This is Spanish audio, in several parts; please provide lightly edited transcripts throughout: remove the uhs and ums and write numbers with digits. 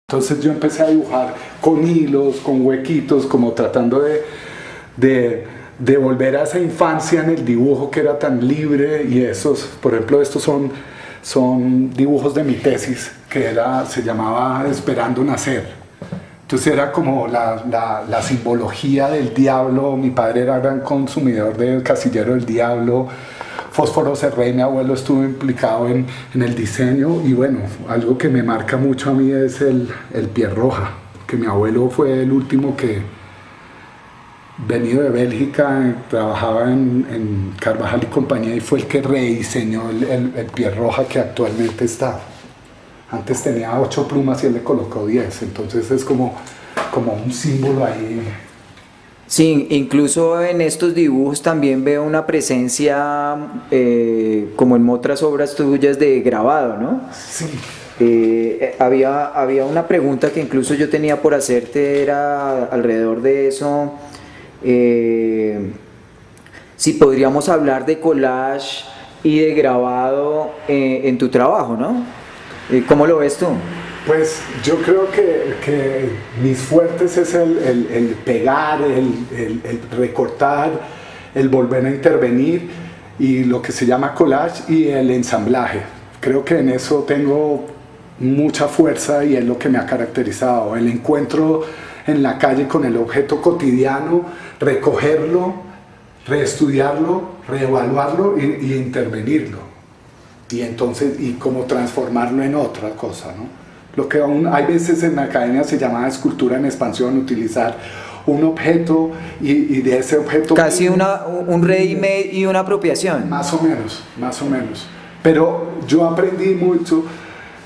Entonces yo empecé a dibujar con hilos, con huequitos, como tratando de volver a esa infancia en el dibujo que era tan libre. Y esos, por ejemplo, estos son dibujos de mi tesis, que se llamaba Esperando Nacer. Entonces era como la simbología del diablo. Mi padre era gran consumidor del Casillero del Diablo, Fósforo Serré. Mi abuelo estuvo implicado en el diseño, y bueno, algo que me marca mucho a mí es el Pierroja, que mi abuelo fue el último que, venido de Bélgica, trabajaba en Carvajal y compañía, y fue el que rediseñó el Pierroja que actualmente está. Antes tenía 8 plumas y él le colocó 10, entonces es como un símbolo ahí. Sí, incluso en estos dibujos también veo una presencia, como en otras obras tuyas, de grabado, ¿no? Sí. Había una pregunta que incluso yo tenía por hacerte, era alrededor de eso, si podríamos hablar de collage y de grabado en tu trabajo, ¿no? ¿Cómo lo ves tú? Pues yo creo que mis fuertes es el pegar, el recortar, el volver a intervenir, y lo que se llama collage, y el ensamblaje. Creo que en eso tengo mucha fuerza y es lo que me ha caracterizado. El encuentro en la calle con el objeto cotidiano, recogerlo, reestudiarlo, reevaluarlo y intervenirlo. Y entonces, y como transformarlo en otra cosa, ¿no? Lo que aún hay veces en la academia se llama escultura en expansión, utilizar un objeto y de ese objeto... Casi un ready-made y una apropiación. Más o menos, más o menos. Pero yo aprendí mucho.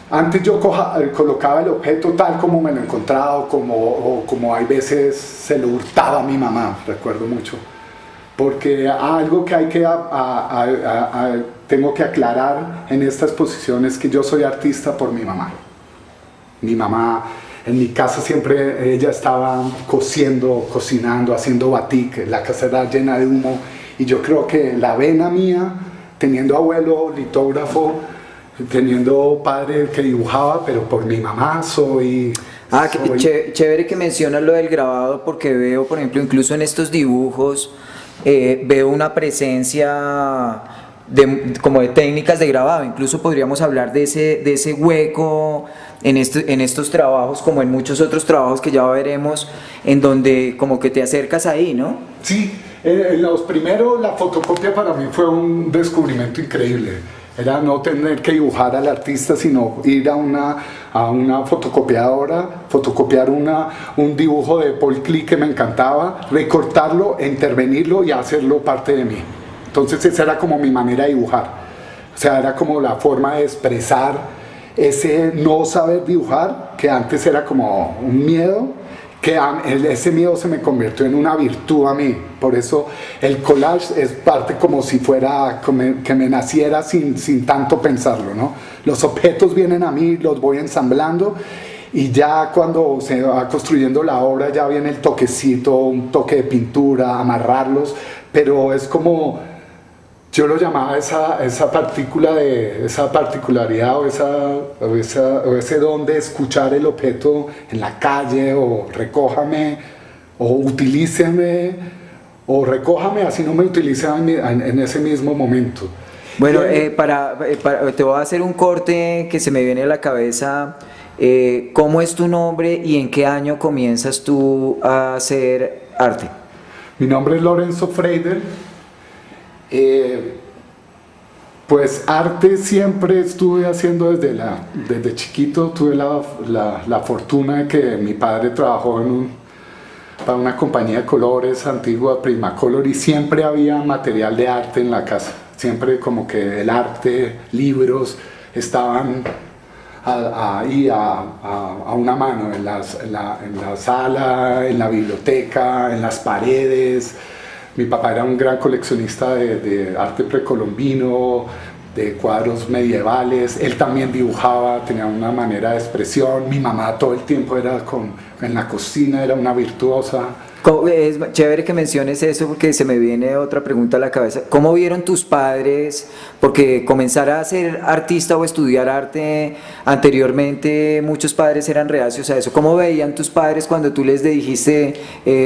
Antes yo colocaba el objeto tal como me lo encontraba, o como hay veces se lo hurtaba a mi mamá, recuerdo mucho. Porque algo que tengo que aclarar en esta exposición es que yo soy artista por mi mamá. Mi mamá, en mi casa siempre ella estaba cosiendo, cocinando, haciendo batik, la casa era llena de humo, y yo creo que la vena mía, teniendo abuelo litógrafo, teniendo padre que dibujaba, pero por mi mamá soy... Chévere que mencionas lo del grabado, porque veo, por ejemplo, incluso en estos dibujos, veo una presencia como de técnicas de grabado. Incluso podríamos hablar de ese hueco en estos trabajos, como en muchos otros trabajos que ya veremos, en donde como que te acercas ahí, ¿no? Sí, en los primeros la fotocopia para mí fue un descubrimiento increíble. Era no tener que dibujar al artista, sino ir a una fotocopiadora, fotocopiar un dibujo de Paul Klee que me encantaba, recortarlo, intervenirlo y hacerlo parte de mí. Entonces esa era como mi manera de dibujar. O sea, era como la forma de expresar ese no saber dibujar, que antes era como un miedo, que ese miedo se me convirtió en una virtud a mí. Por eso el collage es parte como si fuera, que me naciera sin tanto pensarlo, ¿no? Los objetos vienen a mí, los voy ensamblando, y ya cuando se va construyendo la obra ya viene el toquecito, un toque de pintura, amarrarlos, pero es como... Yo lo llamaba esa particularidad o ese don de escuchar el objeto en la calle, o recójame, o utilíceme, o recójame, así no me utilicen en ese mismo momento. Bueno, te voy a hacer un corte que se me viene a la cabeza. ¿Cómo es tu nombre y en qué año comienzas tú a hacer arte? Mi nombre es Lorenzo Freider. Pues arte siempre estuve haciendo desde chiquito. Tuve la fortuna de que mi padre trabajó para una compañía de colores antigua, Primacolor, y siempre había material de arte en la casa. Siempre como que el arte, libros, estaban ahí a una mano, en la sala, en la biblioteca, en las paredes. Mi papá era un gran coleccionista de arte precolombino, de cuadros medievales. Él también dibujaba, tenía una manera de expresión. Mi mamá todo el tiempo en la cocina, era una virtuosa. Es chévere que menciones eso porque se me viene otra pregunta a la cabeza. ¿Cómo vieron tus padres? Porque comenzar a ser artista o estudiar arte anteriormente, muchos padres eran reacios a eso. ¿Cómo veían tus padres cuando tú les dijiste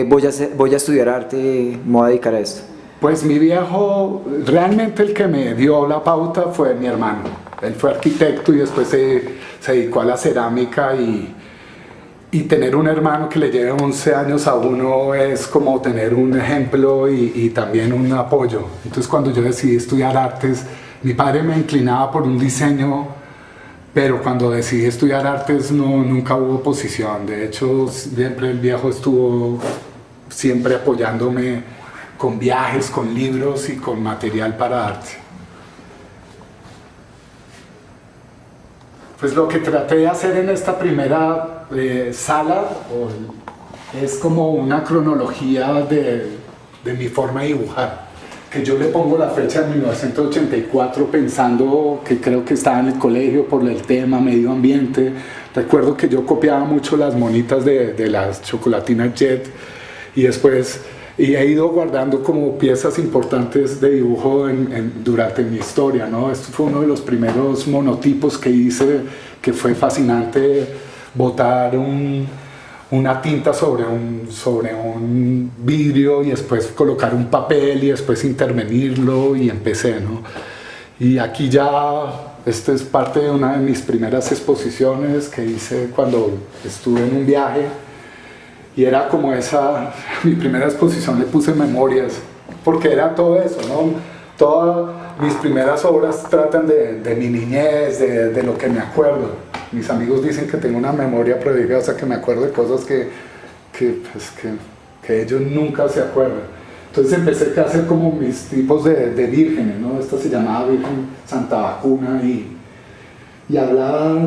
voy a estudiar arte, me voy a dedicar a esto? Pues mi viejo, realmente el que me dio la pauta fue mi hermano. Él fue arquitecto y después se dedicó a la cerámica y tener un hermano que le lleve 11 años a uno es como tener un ejemplo y también un apoyo. Entonces cuando yo decidí estudiar artes, mi padre me inclinaba por un diseño, pero cuando decidí estudiar artes nunca hubo oposición. De hecho, siempre el viejo estuvo siempre apoyándome con viajes, con libros y con material para arte. Pues lo que traté de hacer en esta primera sala es como una cronología de mi forma de dibujar, que yo le pongo la fecha de 1984 pensando que creo que estaba en el colegio por el tema medio ambiente. Recuerdo que yo copiaba mucho las monitas de las chocolatinas Jet y después he ido guardando como piezas importantes de dibujo durante mi historia, ¿no? Esto fue uno de los primeros monotipos que hice, que fue fascinante, botar una tinta sobre un vidrio y después colocar un papel y después intervenirlo y empecé, ¿no? Y aquí ya, esta es parte de una de mis primeras exposiciones que hice cuando estuve en un viaje. Y era como mi primera exposición le puse memorias, porque era todo eso, ¿no? Todas mis primeras obras tratan de mi niñez, de lo que me acuerdo. Mis amigos dicen que tengo una memoria prodigiosa, que me acuerdo de cosas que ellos nunca se acuerdan. Entonces empecé a hacer como mis tipos de vírgenes, ¿no? Esta se llamaba Virgen Santa Vacuna y hablaba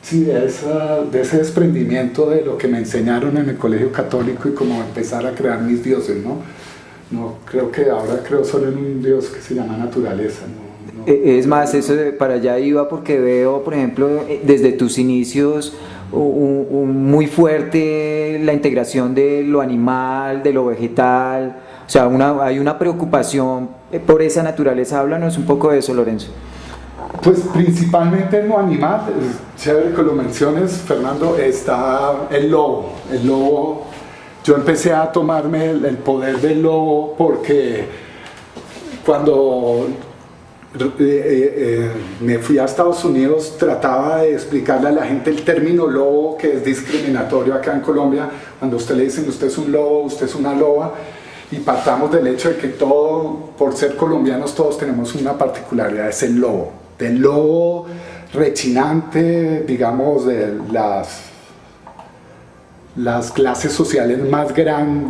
sí, de ese desprendimiento de lo que me enseñaron en el colegio católico y como empezar a crear mis dioses, ¿no? No creo que ahora creo solo en un dios que se llama naturaleza, ¿no? Es más, eso para allá iba porque veo, por ejemplo, desde tus inicios muy fuerte la integración de lo animal, de lo vegetal, o sea, hay una preocupación por esa naturaleza. Háblanos un poco de eso, Lorenzo. Pues principalmente en lo animal, chévere que lo menciones, Fernando, está el lobo. El lobo, yo empecé a tomarme el poder del lobo porque cuando me fui a Estados Unidos trataba de explicarle a la gente el término lobo, que es discriminatorio acá en Colombia. Cuando usted le dicen usted es un lobo, usted es una loba, y partamos del hecho de que por ser colombianos todos tenemos una particularidad, es el lobo. Del lobo rechinante, digamos, de las clases sociales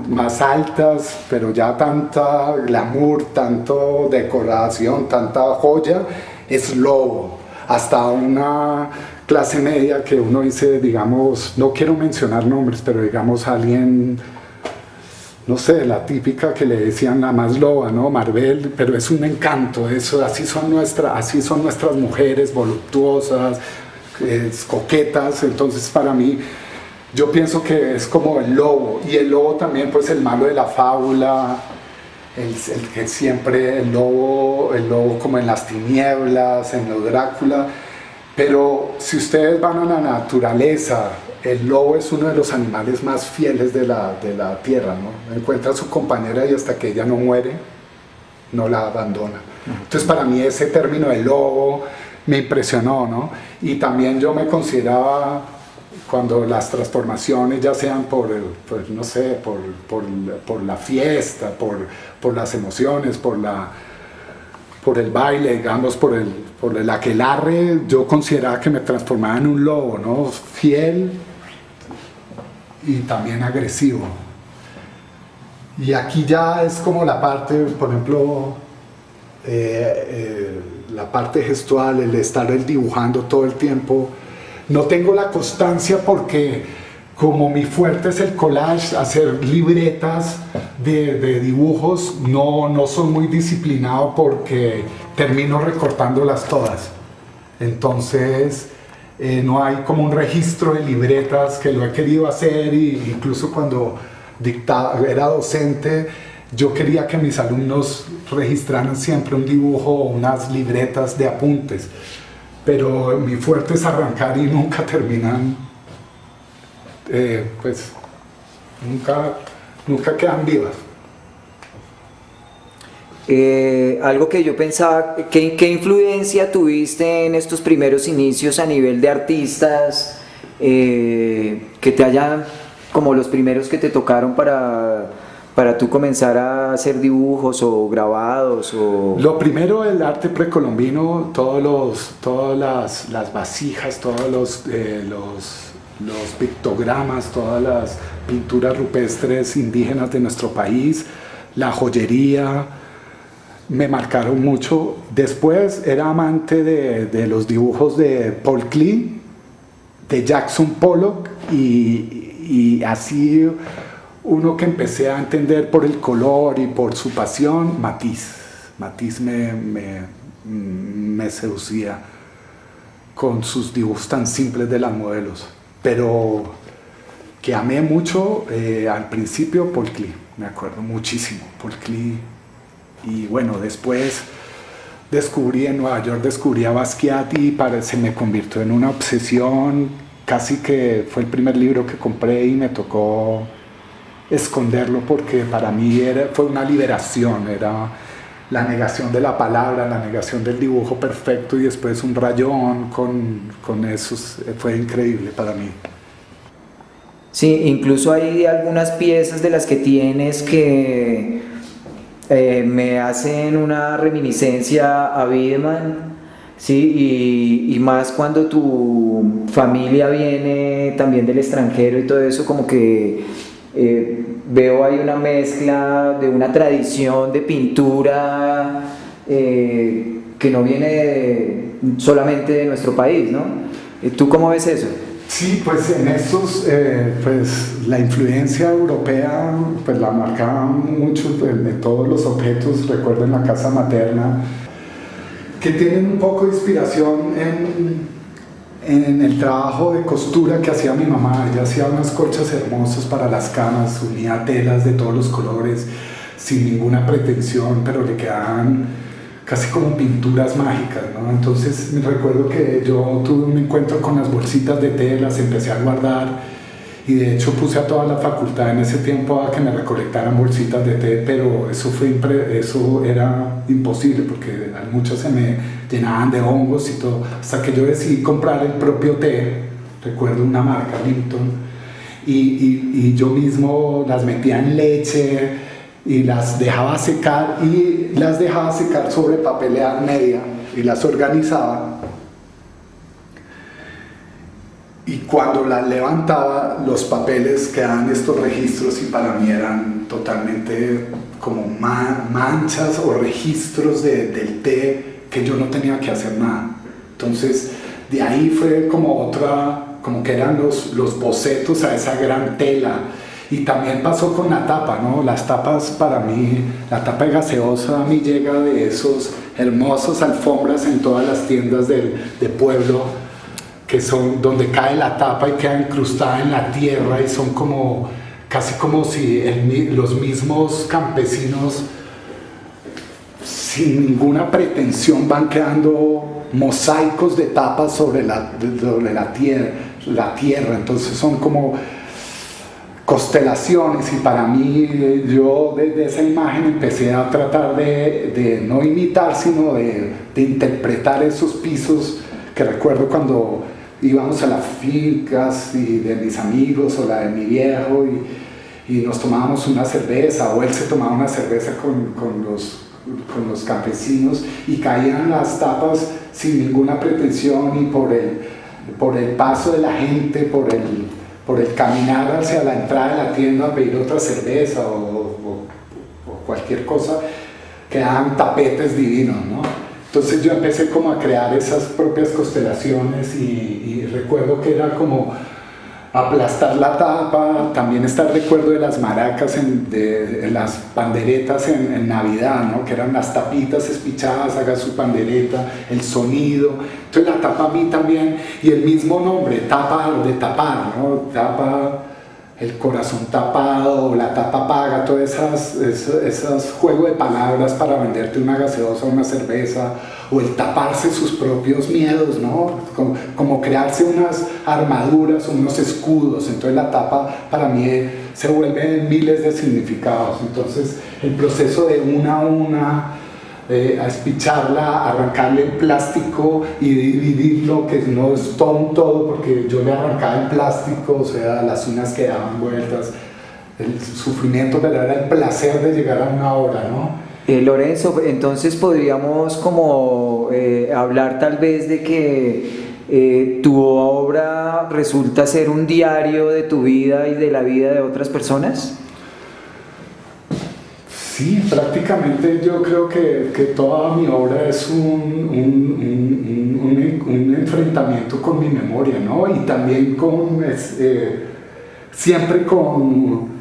más altas, pero ya tanta glamour, tanto decoración, tanta joya, es lobo. Hasta una clase media que uno dice, digamos, no quiero mencionar nombres, pero digamos alguien, no sé, la típica que le decían la más loba, ¿no? Marvel, pero es un encanto, eso, así son nuestras mujeres voluptuosas, coquetas. Entonces para mí, yo pienso que es como el lobo, y el lobo también, pues el malo de la fábula, el que siempre, el lobo como en las tinieblas, en los Drácula. Pero si ustedes van a la naturaleza, el lobo es uno de los animales más fieles de la tierra, ¿no? Encuentra a su compañera y hasta que ella no muere, no la abandona. Entonces para mí ese término de lobo me impresionó, ¿no? Y también yo me consideraba, cuando las transformaciones, ya sean por la fiesta, por las emociones, por el baile, digamos, por el aquelarre, yo consideraba que me transformaba en un lobo, ¿no? Fiel y también agresivo. Y aquí ya es como la parte, por ejemplo, la parte gestual, el estar dibujando todo el tiempo. No tengo la constancia porque como mi fuerte es el collage, hacer libretas de dibujos, no soy muy disciplinado porque termino recortándolas todas. Entonces no hay como un registro de libretas, que lo he querido hacer, y incluso cuando era docente, yo quería que mis alumnos registraran siempre un dibujo o unas libretas de apuntes, pero mi fuerte es arrancar y nunca terminan, pues nunca quedan vivas. Algo que yo pensaba, ¿qué influencia tuviste en estos primeros inicios a nivel de artistas que te hayan, como los primeros que te tocaron para tú comenzar a hacer dibujos o grabados? Lo primero, el arte precolombino, todas las vasijas, todos los pictogramas, todas las pinturas rupestres indígenas de nuestro país, la joyería, me marcaron mucho. Después era amante de los dibujos de Paul Klee, de Jackson Pollock, y así uno que empecé a entender por el color y por su pasión, Matisse. Matisse me seducía con sus dibujos tan simples de las modelos, pero que amé mucho al principio Paul Klee, me acuerdo muchísimo, Paul Klee. Y bueno, después en Nueva York descubrí a Basquiat y se me convirtió en una obsesión, casi que fue el primer libro que compré y me tocó esconderlo porque para mí fue una liberación, era la negación de la palabra, la negación del dibujo perfecto y después un rayón con esos, fue increíble para mí. Sí, incluso hay algunas piezas de las que tienes que me hacen una reminiscencia a Wiedemann, ¿sí? Y más cuando tu familia viene también del extranjero y todo eso, como que veo ahí una mezcla de una tradición de pintura que no viene solamente de nuestro país, ¿no? ¿Tú cómo ves eso? Sí, pues en estos, pues la influencia europea pues la marcaba mucho pues, de todos los objetos. Recuerdo en la casa materna que tienen un poco de inspiración en el trabajo de costura que hacía mi mamá. Ella hacía unas colchas hermosas para las camas, unía telas de todos los colores sin ninguna pretensión, pero le quedaban casi como pinturas mágicas, ¿no? Entonces me recuerdo que yo tuve un encuentro con las bolsitas de té, las empecé a guardar y de hecho puse a toda la facultad en ese tiempo a que me recolectaran bolsitas de té, pero eso era imposible porque muchas se me llenaban de hongos y todo, hasta que yo decidí comprar el propio té. Recuerdo una marca, Lipton, y yo mismo las metía en leche y las dejaba secar sobre papelera media y las organizaba, y cuando las levantaba los papeles quedaban estos registros y para mí eran totalmente como manchas o registros del té que yo no tenía que hacer nada. Entonces de ahí fue como que eran los bocetos a esa gran tela. Y también pasó con la tapa, ¿no? Las tapas para mí, la tapa de gaseosa a mí llega de esos hermosos alfombras en todas las tiendas de pueblo, que son donde cae la tapa y queda incrustada en la tierra y son casi como si los mismos campesinos sin ninguna pretensión van creando mosaicos de tapas sobre la tierra, entonces son como constelaciones, y para mí yo desde esa imagen empecé a tratar de no imitar sino de interpretar esos pisos que recuerdo cuando íbamos a las fincas y de mis amigos o la de mi viejo y nos tomábamos una cerveza o él se tomaba una cerveza con los campesinos y caían las tapas sin ninguna pretensión y por el paso de la gente, por el caminar hacia la entrada de la tienda a pedir otra cerveza o cualquier cosa, quedaban tapetes divinos, ¿no? Entonces yo empecé como a crear esas propias constelaciones y recuerdo que era como aplastar la tapa. También está el recuerdo de las maracas, de las panderetas en Navidad, ¿no? Que eran las tapitas espichadas, haga su pandereta, el sonido. Entonces la tapa a mí también, y el mismo nombre, tapa de tapar, ¿no? Tapa el corazón tapado, la tapa paga, todos esos juegos de palabras para venderte una gaseosa, una cerveza, o el taparse sus propios miedos, ¿no? Como crearse unas armaduras, unos escudos. Entonces la tapa para mí se vuelve en miles de significados. Entonces el proceso de una a una, a espicharla, arrancarle el plástico y dividirlo, que no es todo un todo, porque yo le arrancaba el plástico, o sea, las uñas quedaban vueltas, el sufrimiento, pero era el placer de llegar a una obra, ¿no? Lorenzo, entonces podríamos como hablar tal vez de que tu obra resulta ser un diario de tu vida y de la vida de otras personas. Sí, prácticamente yo creo que toda mi obra es un enfrentamiento con mi memoria, ¿no? Y también siempre con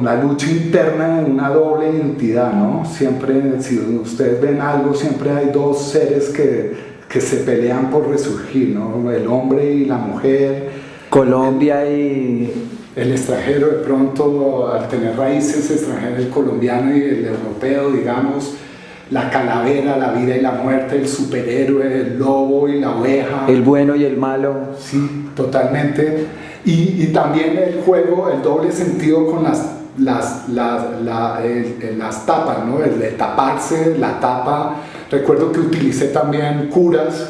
la lucha interna de una doble identidad, ¿no? Siempre, si ustedes ven algo, siempre hay dos seres que se pelean por resurgir, ¿no? El hombre y la mujer. Colombia y... El extranjero, de pronto, al tener raíces extranjeras, el colombiano y el europeo, digamos, la calavera, la vida y la muerte, el superhéroe, el lobo y la oveja. El bueno y el malo. Sí, totalmente. Y también el juego, el doble sentido con las tapas, ¿no? El de taparse, la tapa. Recuerdo que utilicé también curas,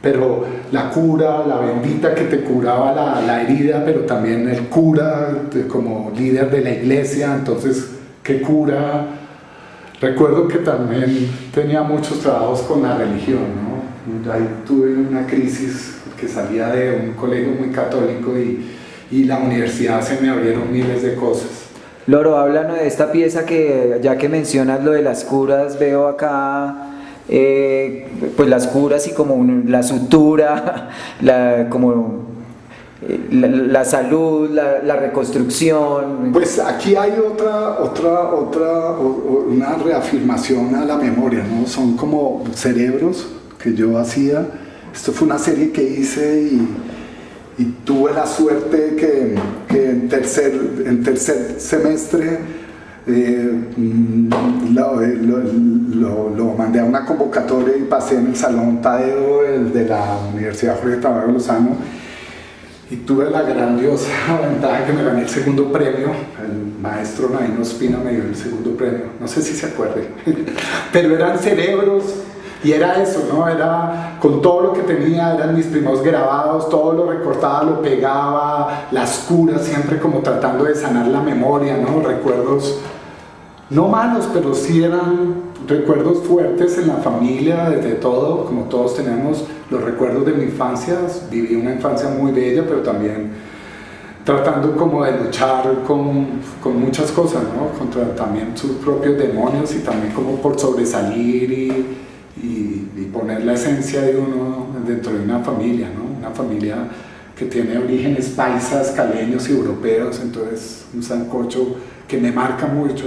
pero la cura, la bendita que te curaba la herida, pero también el cura como líder de la iglesia, entonces, ¿qué cura? Recuerdo que también tenía muchos trabajos con la religión, ¿no? Ahí tuve una crisis que salía de un colegio muy católico y la universidad se me abrieron miles de cosas. Loro, háblanos de esta pieza que, ya que mencionas lo de las curas, veo acá pues las curas y como la sutura, la salud, la reconstrucción. Pues aquí hay una reafirmación a la memoria, ¿no? Son como cerebros que yo hacía. Esto fue una serie que hice y tuve la suerte que en tercer semestre lo mandé a una convocatoria y pasé en el Salón Tadeo de la Universidad Jorge Tadeo Lozano, y tuve la grandiosa ventaja que me gané el segundo premio. El maestro Naino Ospina me dio el segundo premio, no sé si se acuerde, pero eran cerebros. Y era eso, ¿no? Era con todo lo que tenía, eran mis primeros grabados, todo lo recortaba, lo pegaba, las curas, siempre como tratando de sanar la memoria, ¿no? Recuerdos, no malos, pero sí eran recuerdos fuertes en la familia, desde todo, como todos tenemos los recuerdos de mi infancia. Viví una infancia muy bella, pero también tratando como de luchar con muchas cosas, ¿no? Contra también sus propios demonios y también como por sobresalir y poner la esencia de uno dentro de una familia, ¿no? Una familia que tiene orígenes paisas, caleños y europeos, entonces un sancocho que me marca mucho,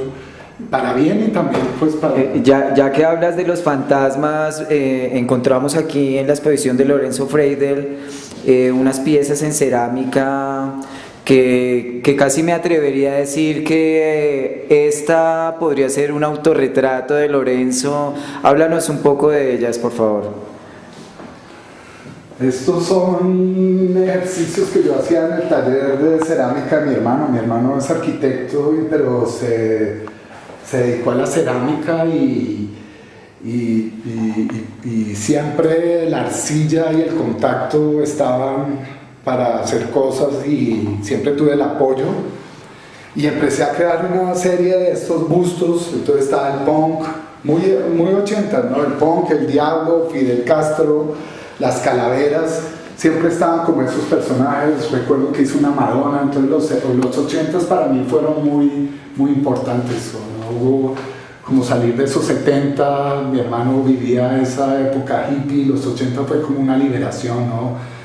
para bien y también pues para... Ya que hablas de los fantasmas, encontramos aquí en la exposición de Lorenzo Freidel unas piezas en cerámica que casi me atrevería a decir que esta podría ser un autorretrato de Lorenzo. Háblanos un poco de ellas, por favor. Estos son ejercicios que yo hacía en el taller de cerámica de mi hermano. Mi hermano es arquitecto, pero se dedicó a la cerámica y siempre la arcilla y el contacto estaban para hacer cosas y siempre tuve el apoyo y empecé a crear una serie de estos bustos. Entonces estaba el punk, muy 80, ¿no? El punk, el Diablo, Fidel Castro, las calaveras, siempre estaban como esos personajes. Recuerdo que hice una Madonna, entonces los 80s para mí fueron muy importantes, ¿no? Hubo como salir de esos 70, mi hermano vivía esa época hippie, los 80 fue como una liberación, ¿no?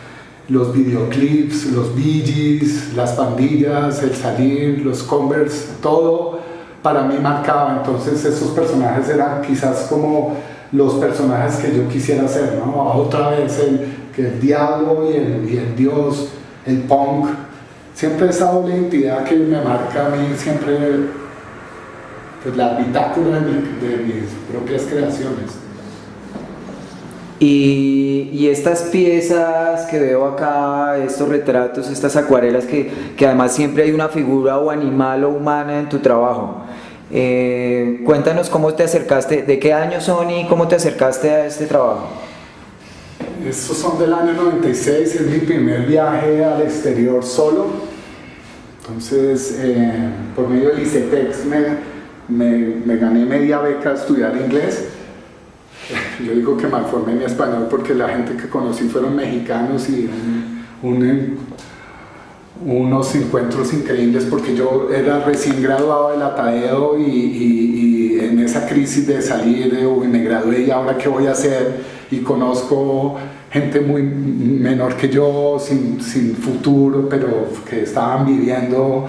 Los videoclips, los Bee Gees, las pandillas, el salir, los Converse, todo para mí marcaba. Entonces esos personajes eran quizás como los personajes que yo quisiera ser, ¿no? Otra vez el diablo y el dios, el punk, siempre esa doble identidad que me marca a mí, siempre pues, la bitácora de mis propias creaciones. Y estas piezas que veo acá, estos retratos, estas acuarelas, que además siempre hay una figura o animal o humana en tu trabajo. Cuéntanos cómo te acercaste, de qué año son y cómo te acercaste a este trabajo. Estos son del año 96, es mi primer viaje al exterior solo. Entonces, por medio del ICETEX me gané media beca a estudiar inglés. Yo digo que malformé mi español porque la gente que conocí fueron mexicanos y unos encuentros increíbles porque yo era recién graduado del Atadeo y en esa crisis de salir me gradué y ahora qué voy a hacer, y conozco gente muy menor que yo, sin futuro, pero que estaban viviendo,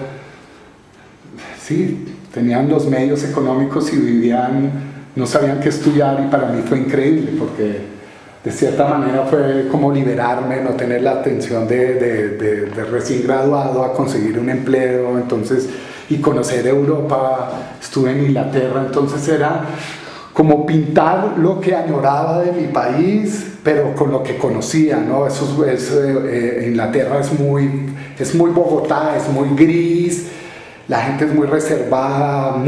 sí, tenían los medios económicos y vivían, no sabían qué estudiar, y para mí fue increíble porque de cierta manera fue como liberarme, no tener la atención de recién graduado a conseguir un empleo, entonces, y conocer Europa. Estuve en Inglaterra, entonces era como pintar lo que añoraba de mi país, pero con lo que conocía, ¿no? Inglaterra es muy Bogotá, es muy gris, la gente es muy reservada,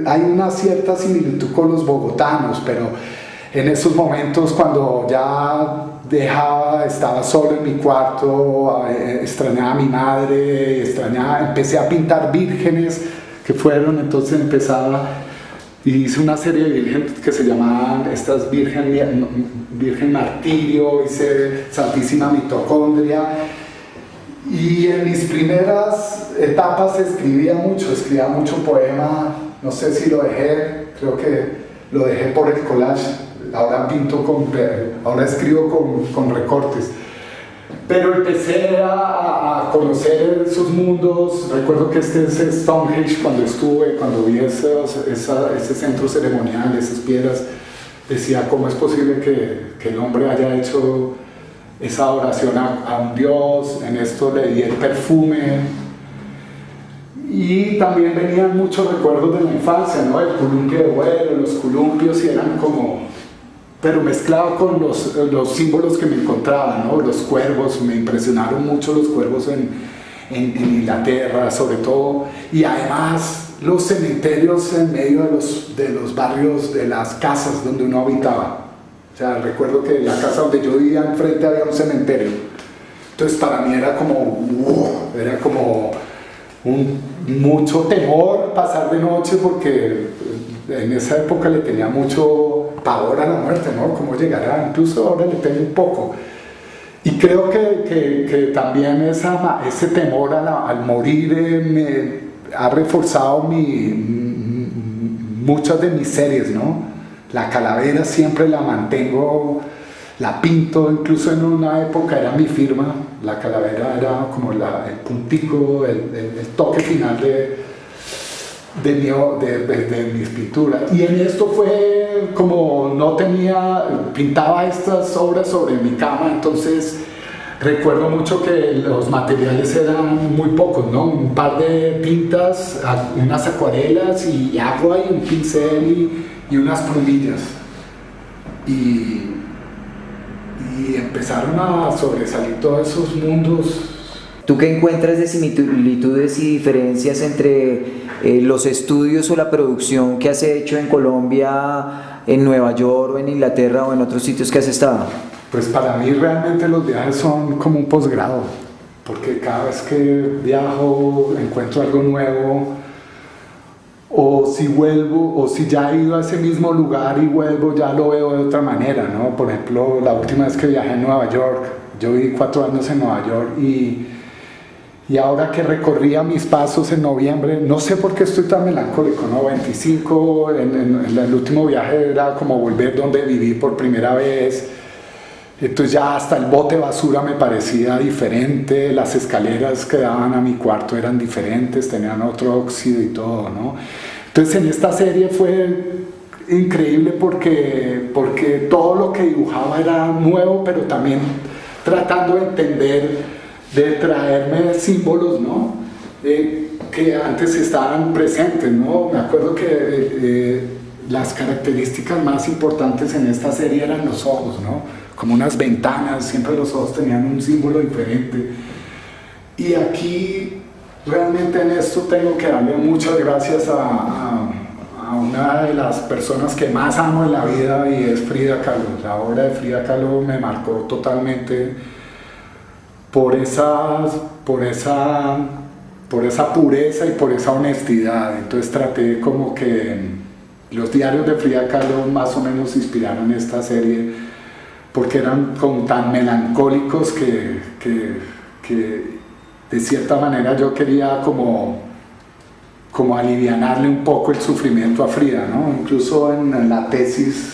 hay una cierta similitud con los bogotanos, pero en esos momentos cuando ya estaba solo en mi cuarto, extrañaba a mi madre, empecé a pintar vírgenes que fueron, entonces y hice una serie de vírgenes que se llamaban estas Virgen Martirio, hice Santísima Mitocondria, y en mis primeras etapas escribía mucho poema, no sé si lo dejé, creo que lo dejé por el collage. Ahora escribo con recortes, pero empecé a conocer esos mundos. Recuerdo que este es Stonehenge, cuando vi ese centro ceremonial, esas piedras, decía cómo es posible que el hombre haya hecho esa oración a un dios. En esto le di el perfume. Y también venían muchos recuerdos de la infancia, ¿no? El columpio de vuelo, los columpios, y eran pero mezclado con los símbolos que me encontraba, ¿no? Los cuervos, me impresionaron mucho los cuervos en Inglaterra, sobre todo, y además los cementerios en medio de los barrios, de las casas donde uno habitaba. O sea, recuerdo que la casa donde yo vivía enfrente había un cementerio. Entonces para mí era como mucho temor pasar de noche, porque en esa época le tenía mucho pavor a la muerte, ¿no? ¿Cómo llegará? Incluso ahora le tengo un poco. Y creo que también ese temor al morir me ha reforzado muchas de mis series, ¿no? La calavera siempre la mantengo, la pinto, incluso en una época era mi firma. La calavera era como el puntico, el toque final de mis pinturas. Y en esto fue como pintaba estas obras sobre mi cama, entonces recuerdo mucho que los materiales eran muy pocos, ¿no? Un par de tintas, unas acuarelas y agua y un pincel y unas plumillas. Y empezaron a sobresalir todos esos mundos. ¿Tú qué encuentras de similitudes y diferencias entre los estudios o la producción que has hecho en Colombia, en Nueva York o en Inglaterra o en otros sitios que has estado? Pues para mí realmente los viajes son como un posgrado, porque cada vez que viajo encuentro algo nuevo, o si vuelvo, o si ya he ido a ese mismo lugar y vuelvo, ya lo veo de otra manera, ¿no? Por ejemplo, la última vez que viajé a Nueva York, yo viví 4 años en Nueva York, y ahora que recorría mis pasos en noviembre, no sé por qué estoy tan melancólico, ¿no? 25, en el último viaje era como volver donde viví por primera vez. Entonces ya hasta el bote de basura me parecía diferente, las escaleras que daban a mi cuarto eran diferentes, tenían otro óxido y todo, ¿no? Entonces en esta serie fue increíble porque todo lo que dibujaba era nuevo, pero también tratando de entender de traerme símbolos, ¿no? Que antes estaban presentes, ¿no? Me acuerdo que las características más importantes en esta serie eran los ojos, ¿no? Como unas ventanas, siempre los ojos tenían un símbolo diferente. Y aquí, realmente en esto tengo que darle muchas gracias a una de las personas que más amo en la vida, y es Frida Kahlo. La obra de Frida Kahlo me marcó totalmente por esa pureza y por esa honestidad. Entonces traté como que los diarios de Frida Kahlo más o menos inspiraron esta serie, porque eran como tan melancólicos que de cierta manera yo quería como alivianarle un poco el sufrimiento a Frida, ¿no? Incluso en la tesis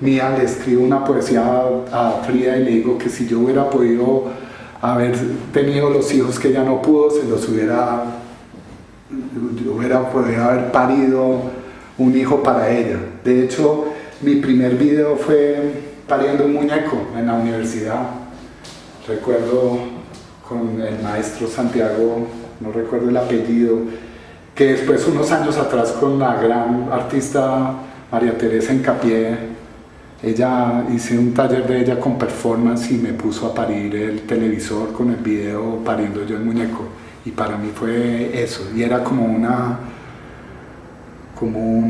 mía le escribo una poesía a Frida y le digo que si yo hubiera podido haber tenido los hijos que ella no pudo, hubiera podido haber parido un hijo para ella. De hecho, mi primer video fue pariendo un muñeco en la universidad. Recuerdo con el maestro Santiago, no recuerdo el apellido, que después, unos años atrás, con la gran artista María Teresa Encapié, hice un taller de ella con performance y me puso a parir el televisor con el video pariendo yo el muñeco, y para mí fue eso, y era como un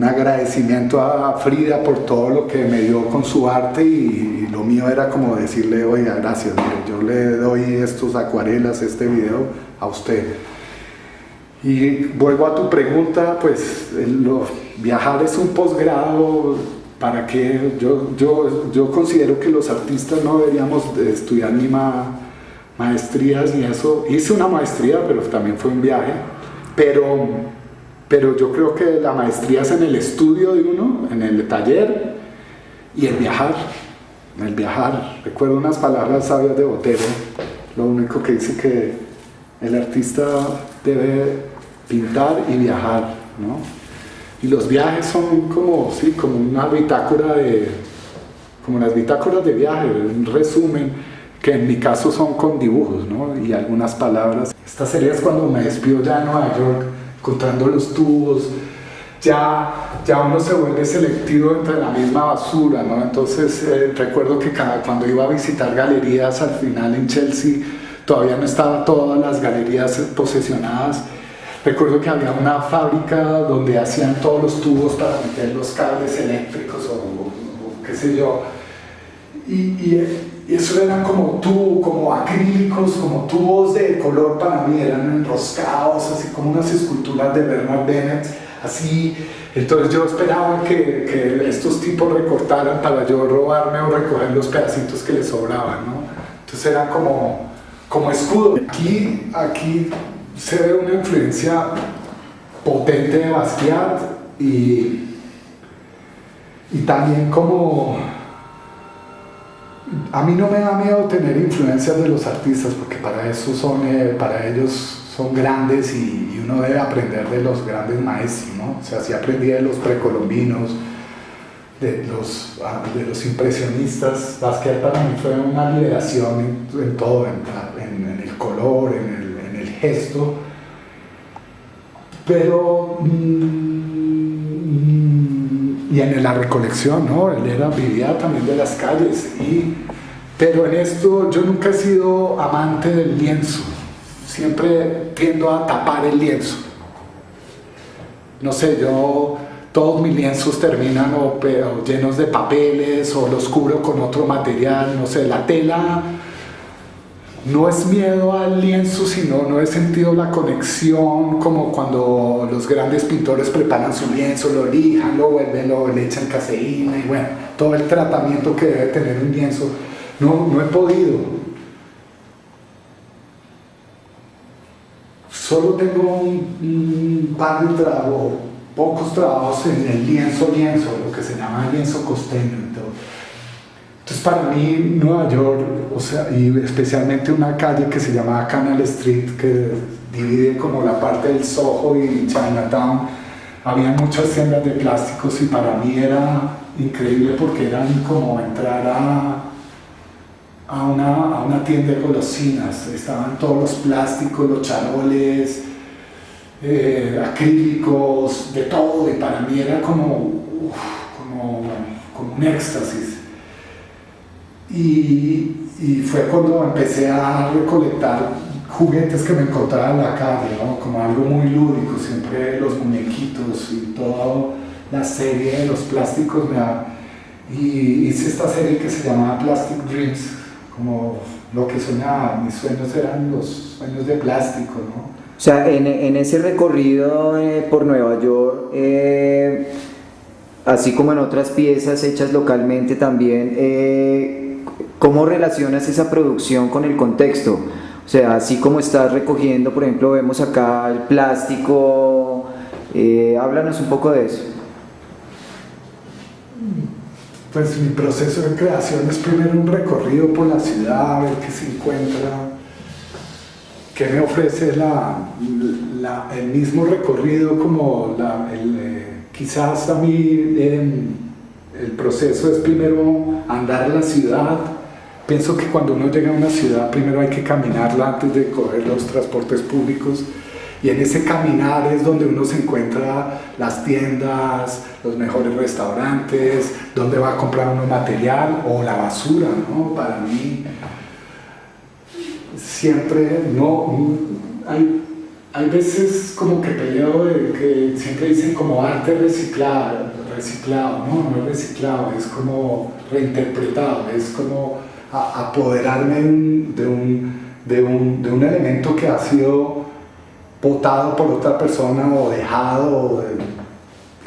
agradecimiento a Frida por todo lo que me dio con su arte, y lo mío era como decirle: oiga, gracias, mire, yo le doy estos acuarelas, este video a usted. Y vuelvo a tu pregunta, pues viajar es un posgrado. ¿Para qué? Yo considero que los artistas no deberíamos de estudiar ni maestrías ni eso. Hice una maestría, pero también fue un viaje. Pero yo creo que la maestría es en el estudio de uno, en el taller, y el viajar. El viajar. Recuerdo unas palabras sabias de Botero, lo único que dice que el artista debe pintar y viajar, ¿no? Y los viajes son como una bitácora como las bitácoras de viaje, un resumen, que en mi caso son con dibujos, ¿no? Y algunas palabras. Esta serie es cuando me despido ya de Nueva York, encontrando los tubos, ya uno se vuelve selectivo entre la misma basura, ¿no? Entonces recuerdo que cuando iba a visitar galerías al final en Chelsea, todavía no estaban todas las galerías posesionadas. Recuerdo que había una fábrica donde hacían todos los tubos para meter los cables eléctricos o qué sé yo. Y eso eran como acrílicos, como tubos de color para mí, eran enroscados, así como unas esculturas de Bernard Bennett, así. Entonces yo esperaba que estos tipos recortaran para yo robarme o recoger los pedacitos que les sobraban, ¿no? Entonces eran como escudo. Aquí se ve una influencia potente de Basquiat y también como... A mí no me da miedo tener influencias de los artistas, porque para ellos son grandes y uno debe aprender de los grandes maestros, ¿no? O sea, sí aprendí de los precolombinos, de los impresionistas. Basquiat para mí fue una liberación en todo, en el color, en el gesto, pero y en la recolección, ¿no? Él vivía también de las calles, pero en esto yo nunca he sido amante del lienzo, siempre tiendo a tapar el lienzo. No sé, todos mis lienzos terminan o llenos de papeles, o los cubro con otro material, no sé, la tela. No es miedo al lienzo, sino no he sentido la conexión, como cuando los grandes pintores preparan su lienzo, lo lijan, lo vuelven, le echan caseína y bueno, todo el tratamiento que debe tener un lienzo. No he podido. Solo tengo un par de pocos trabajos en el lienzo, lo que se llama lienzo costeño. Entonces para mí Nueva York, o sea, y especialmente una calle que se llama Canal Street, que divide como la parte del Soho y Chinatown, había muchas tiendas de plásticos y para mí era increíble porque eran como entrar a una tienda de golosinas. Estaban todos los plásticos, los charoles, acrílicos, de todo, y para mí era como un éxtasis. Y fue cuando empecé a recolectar juguetes que me encontraba en la calle, ¿no? Como algo muy lúdico, siempre los muñequitos y toda la serie de los plásticos. Y hice esta serie que se llamaba Plastic Dreams, como lo que soñaba. Mis sueños eran los sueños de plástico, ¿no? O sea, en ese recorrido por Nueva York, así como en otras piezas hechas localmente también, ¿cómo relacionas esa producción con el contexto? O sea, así como estás recogiendo, por ejemplo, vemos acá el plástico, háblanos un poco de eso. Pues mi proceso de creación es primero un recorrido por la ciudad, a ver qué se encuentra, qué me ofrece el mismo recorrido, como quizás a mí el proceso es primero andar en la ciudad. Pienso que cuando uno llega a una ciudad primero hay que caminarla antes de coger los transportes públicos, y en ese caminar es donde uno se encuentra las tiendas, los mejores restaurantes, donde va a comprar uno material o la basura, ¿no? Para mí siempre hay veces como que peleo de que siempre dicen como arte reciclado, no es reciclado, es como reinterpretado, es como apoderarme de un elemento que ha sido botado por otra persona o dejado,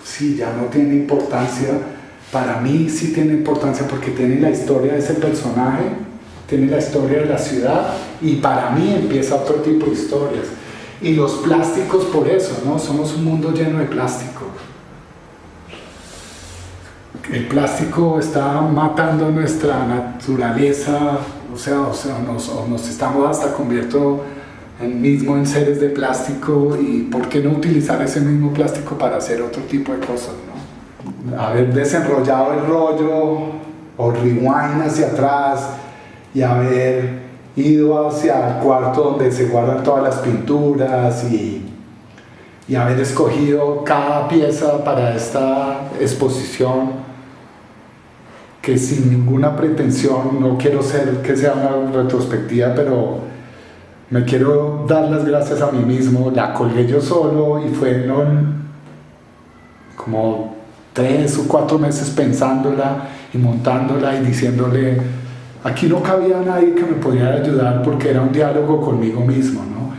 sí, ya no tiene importancia. Para mí sí tiene importancia porque tiene la historia de ese personaje, tiene la historia de la ciudad, y para mí empieza otro tipo de historias. Y los plásticos por eso, ¿no? Somos un mundo lleno de plástico. El plástico está matando nuestra naturaleza, nos estamos hasta convirtiendo en seres de plástico, y ¿por qué no utilizar ese mismo plástico para hacer otro tipo de cosas, ¿no? Haber desenrollado el rollo o rewind hacia atrás y haber ido hacia el cuarto donde se guardan todas las pinturas y haber escogido cada pieza para esta exposición, que sin ninguna pretensión, no quiero ser que sea una retrospectiva, pero me quiero dar las gracias a mí mismo. La colgué yo solo y fue como 3 o 4 meses pensándola y montándola y diciéndole, aquí no cabía nadie que me pudiera ayudar, porque era un diálogo conmigo mismo, ¿no?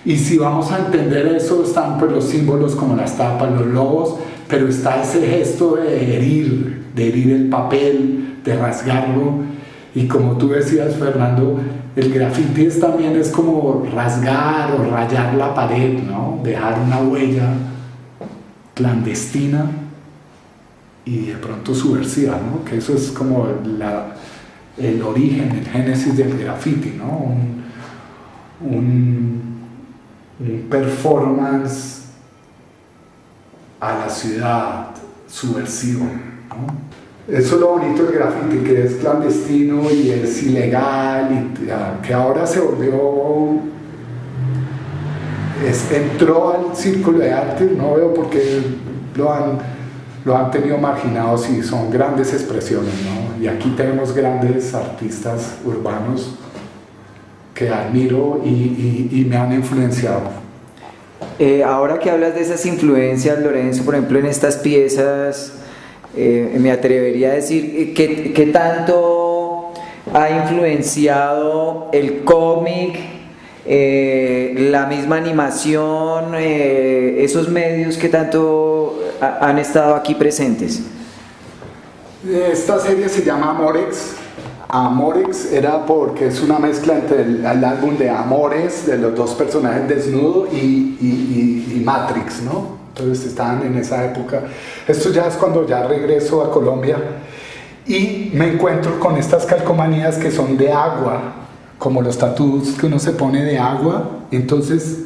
Y si vamos a entender eso, están pues los símbolos como las tapas, los logos, pero está ese gesto de herir el papel, de rasgarlo. Y como tú decías, Fernando, el graffiti también es como rasgar o rayar la pared, ¿no? Dejar una huella clandestina y de pronto subversiva, ¿no? Que eso es como el origen, el génesis del graffiti, ¿no? Un performance a la ciudad subversivo, ¿no? Eso es lo bonito del graffiti, que es clandestino y es ilegal, y que ahora se volvió, entró al círculo de arte. No veo por qué lo han tenido marginados, y son grandes expresiones, ¿no? Y aquí tenemos grandes artistas urbanos que admiro y me han influenciado. Ahora que hablas de esas influencias, Lorenzo, por ejemplo, en estas piezas, me atrevería a decir ¿qué tanto ha influenciado el cómic, la misma animación, esos medios que tanto han estado aquí presentes? Esta serie se llama Amorex. Amorex era porque es una mezcla entre el álbum de Amores, de los dos personajes desnudos, y Matrix, ¿no? Entonces estaban en esa época. Esto ya es cuando ya regreso a Colombia y me encuentro con estas calcomanías que son de agua, como los tatús que uno se pone de agua. Entonces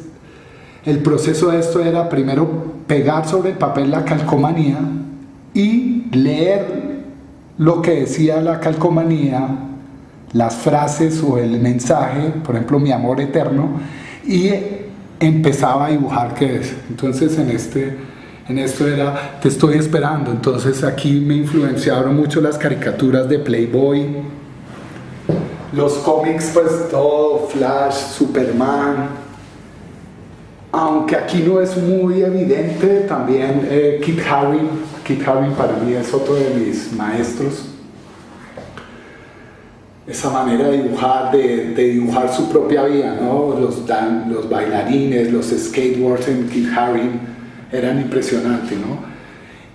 el proceso de esto era primero pegar sobre el papel la calcomanía y leer lo que decía la calcomanía las frases o el mensaje, por ejemplo, mi amor eterno, y empezaba a dibujar qué es. Entonces en esto era, te estoy esperando. Entonces aquí me influenciaron mucho las caricaturas de Playboy, los cómics, pues todo, Flash, Superman, aunque aquí no es muy evidente, también Kit Haring para mí es otro de mis maestros. Esa manera de dibujar su propia vida, ¿no? Los bailarines, los skateboards en Kit Haring eran impresionantes, ¿no?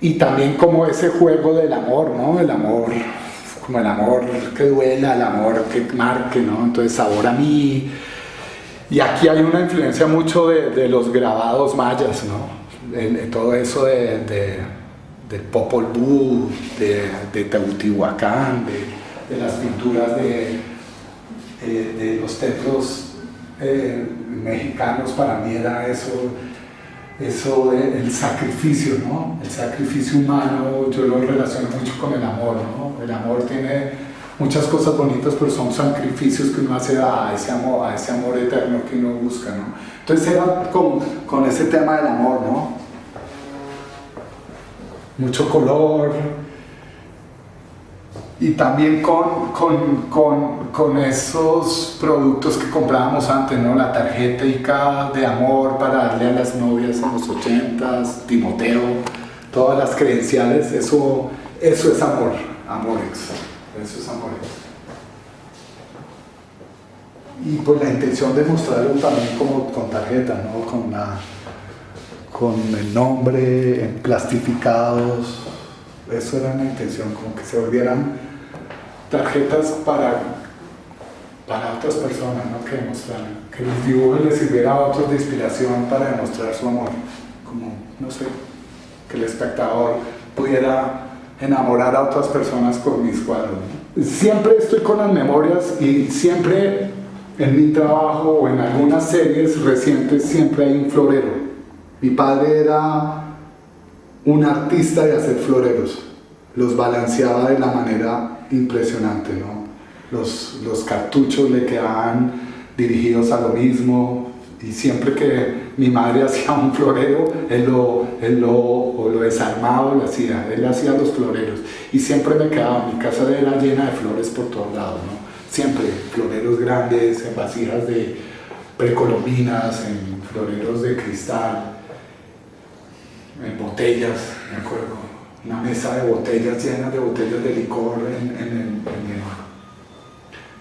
Y también como ese juego del amor, ¿no? El amor, como el amor que duela, el amor que marque, ¿no? Entonces, Sabor a mí. Y aquí hay una influencia mucho de los grabados mayas, ¿no? Todo eso del Popol Vuh, de Teotihuacán, de las pinturas de los templos mexicanos. Para mí era eso el sacrificio, ¿no? El sacrificio humano, yo lo relaciono mucho con el amor, ¿no? El amor tiene muchas cosas bonitas, pero son sacrificios que uno hace a ese amor eterno que uno busca, ¿no? Entonces era con ese tema del amor, ¿no? Mucho color, y también con esos productos que comprábamos antes, ¿no? La tarjeta de amor para darle a las novias en los 80s, Timoteo, todas las credenciales, eso es amor, Amorex, eso es Amorex. Y pues la intención de mostrarlo también como con tarjeta, ¿no? Con el nombre, en plastificados, eso era la intención, como que se volvieran tarjetas para otras personas, ¿no? Que demostraran, que los dibujos les sirviera a otros de inspiración para demostrar su amor, como, no sé, que el espectador pudiera enamorar a otras personas con mis cuadros, ¿no? Siempre estoy con las memorias y siempre en mi trabajo o en algunas series recientes siempre hay un florero. Mi padre era un artista de hacer floreros, los balanceaba de la manera impresionante, ¿no? Los cartuchos le quedaban dirigidos a lo mismo, y siempre que mi madre hacía un florero, él lo desarmaba o lo hacía, él hacía los floreros, y siempre me quedaba, mi casa era llena de flores por todos lados, ¿no? Siempre floreros grandes, en vasijas de precolombinas, en floreros de cristal, en botellas, me acuerdo, una mesa de botellas llenas de botellas de licor,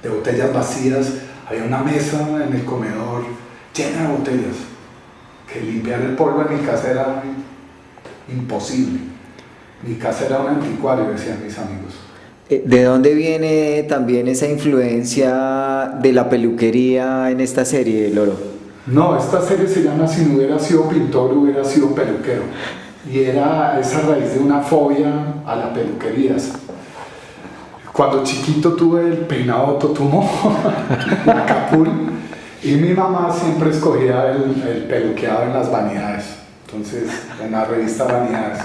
de botellas vacías, había una mesa en el comedor llena de botellas, que limpiar el polvo en mi casa era imposible, mi casa era un anticuario, decían mis amigos. ¿De dónde viene también esa influencia de la peluquería en esta serie, Loro? No, esta serie se llama Si no hubiera sido pintor, hubiera sido peluquero. Y era esa raíz de una fobia a las peluquerías. Cuando chiquito tuve el peinado totumo, la capul, y mi mamá siempre escogía el peluqueado en las vanidades. Entonces, en la revista Vanidades.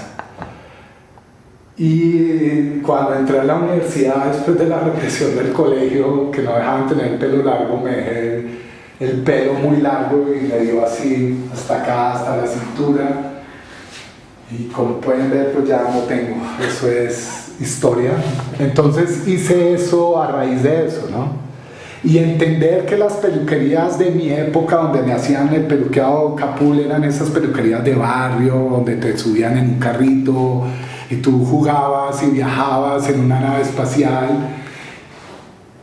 Y cuando entré a la universidad, después de la represión del colegio, que no dejaban tener el pelo largo, me dejé el pelo muy largo y me dio así hasta acá, hasta la cintura. Y como pueden ver, pues ya no tengo, eso es historia. Entonces hice eso a raíz de eso, ¿no? Y entender que las peluquerías de mi época, donde me hacían el peluqueado capul, eran esas peluquerías de barrio, donde te subían en un carrito y tú jugabas y viajabas en una nave espacial.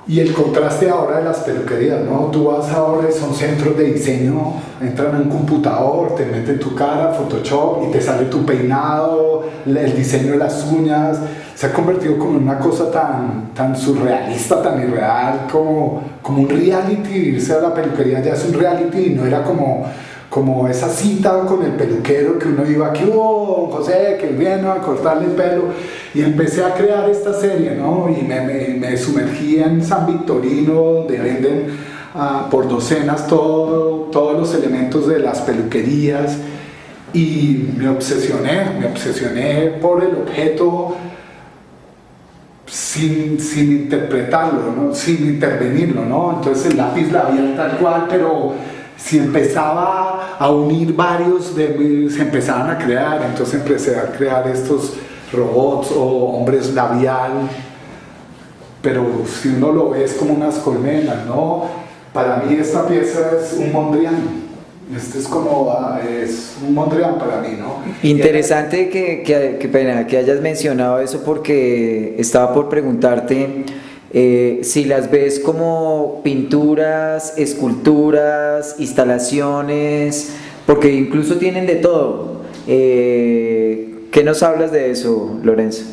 Y el contraste ahora de las peluquerías, ¿no? Tú vas ahora y son centros de diseño, entran en un computador, te meten tu cara, Photoshop, y te sale tu peinado, el diseño de las uñas. Se ha convertido como en una cosa tan surrealista, tan irreal, como un reality. Irse a la peluquería ya es un reality, y no era como esa cita con el peluquero que uno iba aquí, don José, que viene a cortarle el pelo. Y empecé a crear esta serie, ¿no? Y me sumergí en San Victorino, donde venden por docenas todos los elementos de las peluquerías. Y me obsesioné por el objeto sin interpretarlo, ¿no? Sin intervenirlo, ¿no? Entonces el lápiz labial tal cual, pero si empezaba a unir varios, se empezaban a crear, entonces empecé a crear estos robots o hombres labial, pero si uno lo ve es como unas colmenas, ¿no? Para mí esta pieza es un Mondrian. Este es como, es un Mondrian para mí, ¿no? Interesante que hayas mencionado eso porque estaba por preguntarte si las ves como pinturas, esculturas, instalaciones, porque incluso tienen de todo. ¿Qué nos hablas de eso, Lorenzo?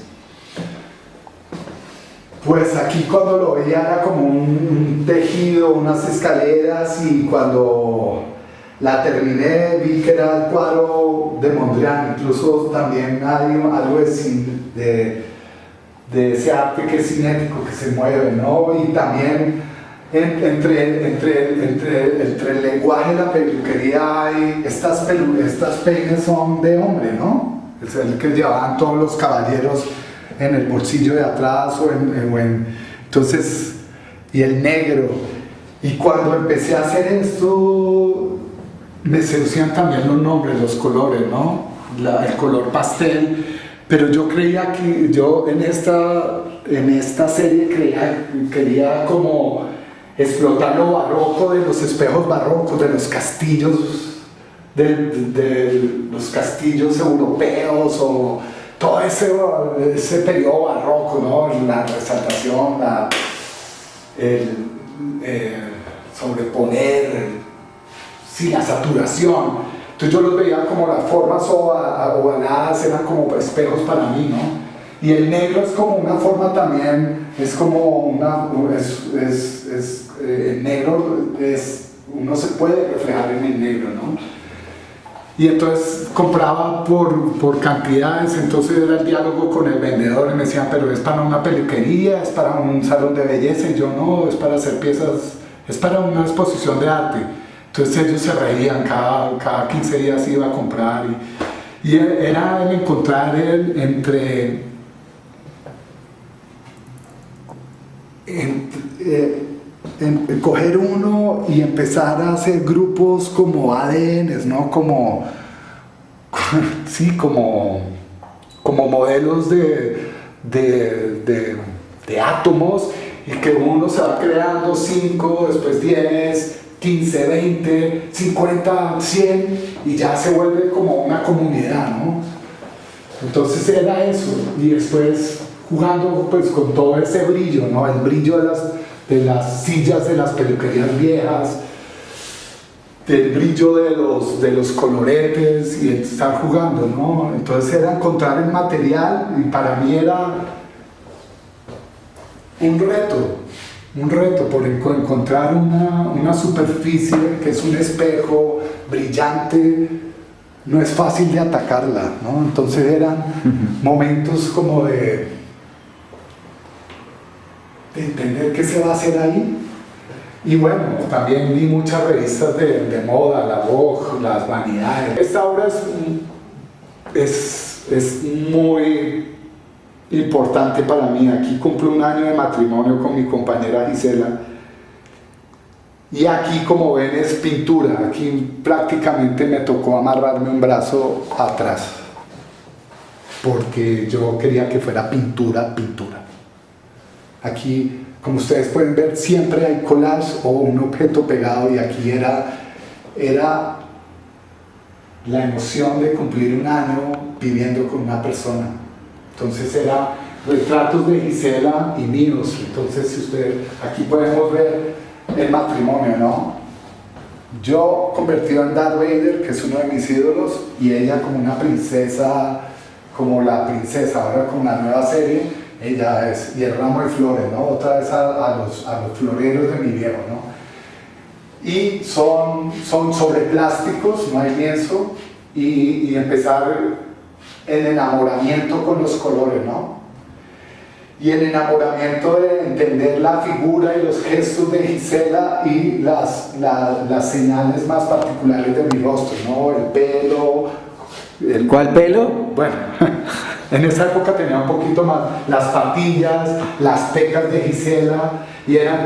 Pues aquí cuando lo veía era como un tejido, unas escaleras, y cuando la terminé vi que era el cuadro de Mondrian. Incluso también hay algo de ese arte que es cinético, que se mueve, ¿no? Y también entre el lenguaje y la peluquería hay estas peines son de hombre, ¿no? Es el que llevaban todos los caballeros en el bolsillo de atrás entonces, y el negro. Y cuando empecé a hacer esto me seducían también los nombres, los colores, ¿no? El color pastel, pero yo creía que yo en esta serie quería como explotar lo barroco, de los espejos barrocos, de los castillos, de los castillos europeos, o todo ese periodo barroco, ¿no? La resaltación, sobreponer, la saturación. Entonces yo los veía como las formas ovaladas, eran como espejos para mí, ¿no? Y el negro es como una forma también, es como el negro uno se puede reflejar en el negro, ¿no? Y entonces compraba por cantidades, entonces era el diálogo con el vendedor y me decían, pero es para una peluquería, es para un salón de belleza, y yo no, es para hacer piezas, es para una exposición de arte. Entonces ellos se reían, cada 15 días iba a comprar, y era el encontrar coger uno y empezar a hacer grupos como ADNs, ¿no? Sí, como modelos de átomos, y que uno se va creando 5, después 10, 15, 20, 50, 100, y ya se vuelve como una comunidad, ¿no? Entonces era eso, y después jugando pues con todo ese brillo, ¿no? El brillo de las sillas de las peluquerías viejas, del brillo de los coloretes, y estar jugando, ¿no? Entonces era encontrar el material, y para mí era un reto por encontrar una superficie que es un espejo brillante. No es fácil de atacarla, ¿no? Entonces eran momentos como de entender qué se va a hacer ahí. Y bueno, también vi muchas revistas de moda, la Vogue, las Vanidades. Esta obra es muy importante para mí. Aquí cumplo un año de matrimonio con mi compañera Gisela, y aquí, como ven, es pintura. Aquí prácticamente me tocó amarrarme un brazo atrás, porque yo quería que fuera pintura. Aquí, como ustedes pueden ver, siempre hay collage o un objeto pegado, y aquí era la emoción de cumplir un año viviendo con una persona. Entonces era retratos de Gisela y míos. Entonces, si ustedes, aquí podemos ver el matrimonio, ¿no? Yo convertido en Darth Vader, que es uno de mis ídolos, y ella como una princesa, como la princesa, ahora con la nueva serie, ella es, y el ramo de flores, ¿no? Otra vez a los floreros de mi viejo, ¿no? Y son sobre plásticos, no hay lienzo, y empezar el enamoramiento con los colores, ¿no? Y el enamoramiento de entender la figura y los gestos de Gisela, y las señales más particulares de mi rostro, ¿no? El pelo. ¿Cuál pelo? Bueno, En esa época tenía un poquito más las patillas, las pecas de Gisela, y era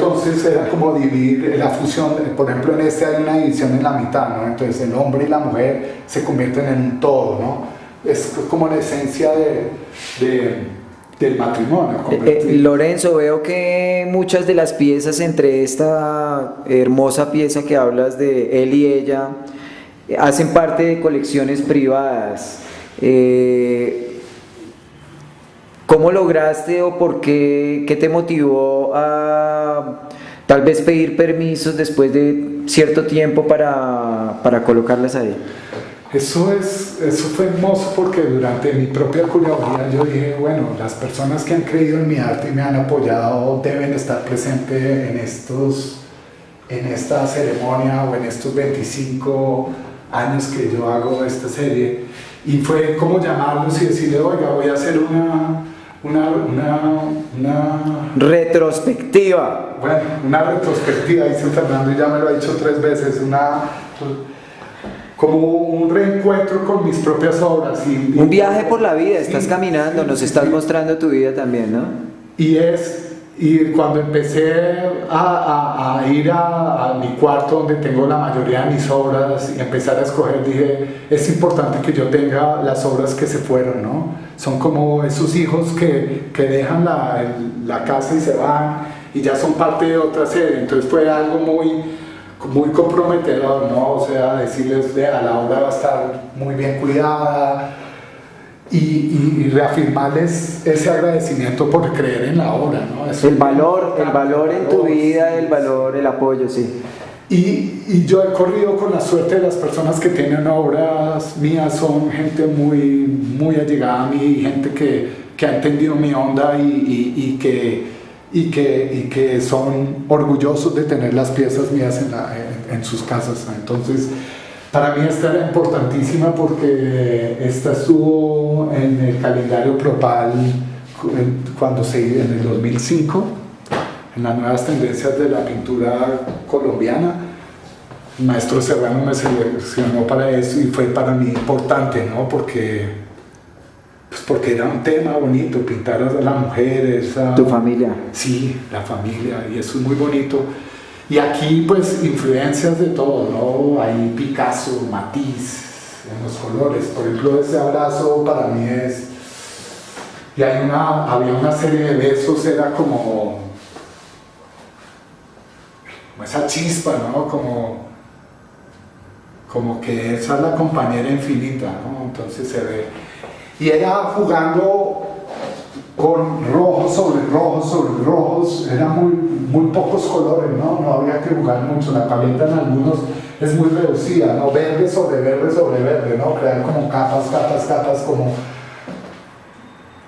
como dividir la fusión. Por ejemplo, en este hay una división en la mitad, ¿no? Entonces el hombre y la mujer se convierten en un todo, ¿no? Es como la esencia del matrimonio. Lorenzo, veo que muchas de las piezas entre esta hermosa pieza que hablas de él y ella hacen parte de colecciones privadas. ¿Cómo lograste o por qué te motivó a tal vez pedir permisos después de cierto tiempo para colocarlas ahí? Eso fue hermoso porque durante mi propia curaduría yo dije, bueno, las personas que han creído en mi arte y me han apoyado deben estar presentes en esta ceremonia o en estos 25 años que yo hago esta serie. Y fue como llamarlos y decirle, oiga, voy a hacer una retrospectiva. Bueno, una retrospectiva, dice Fernando, y ya me lo ha dicho 3 veces, como un reencuentro con mis propias obras. Un viaje por la vida, estás caminando, nos estás mostrando tu vida también, ¿no? Y cuando empecé a ir a mi cuarto donde tengo la mayoría de mis obras y empezar a escoger, dije, es importante que yo tenga las obras que se fueron, ¿no? Son como esos hijos que dejan la casa y se van y ya son parte de otra serie. Entonces fue algo muy comprometedor, ¿no? O sea, decirles, vea, la obra va a estar muy bien cuidada, y reafirmarles ese agradecimiento por creer en la obra, ¿no? El valor en tu vida, el apoyo, sí. Y yo he corrido con la suerte de las personas que tienen obras mías, son gente muy allegada a mí, gente que ha entendido mi onda y que son orgullosos de tener las piezas mías en sus casas. Entonces, para mí esta era importantísima porque esta estuvo en el calendario Propal en el 2005, en las nuevas tendencias de la pintura colombiana. El maestro Serrano me seleccionó para eso y fue para mí importante, ¿no? Porque era un tema bonito, pintar a la mujer. ¿Tu familia? Sí, la familia, y eso es muy bonito. Y aquí pues influencias de todo, ¿no? Hay Picasso, Matisse en los colores. Por ejemplo, ese abrazo para mí es... Y había una serie de besos, era como esa chispa, ¿no? Como que esa es la compañera infinita, ¿no? Entonces se ve. Y era jugando con rojos sobre rojos sobre rojos, eran muy pocos colores, ¿no? No había que jugar mucho, la paleta en algunos es muy reducida, ¿no? Verde sobre verde sobre verde, ¿no? Crear como capas,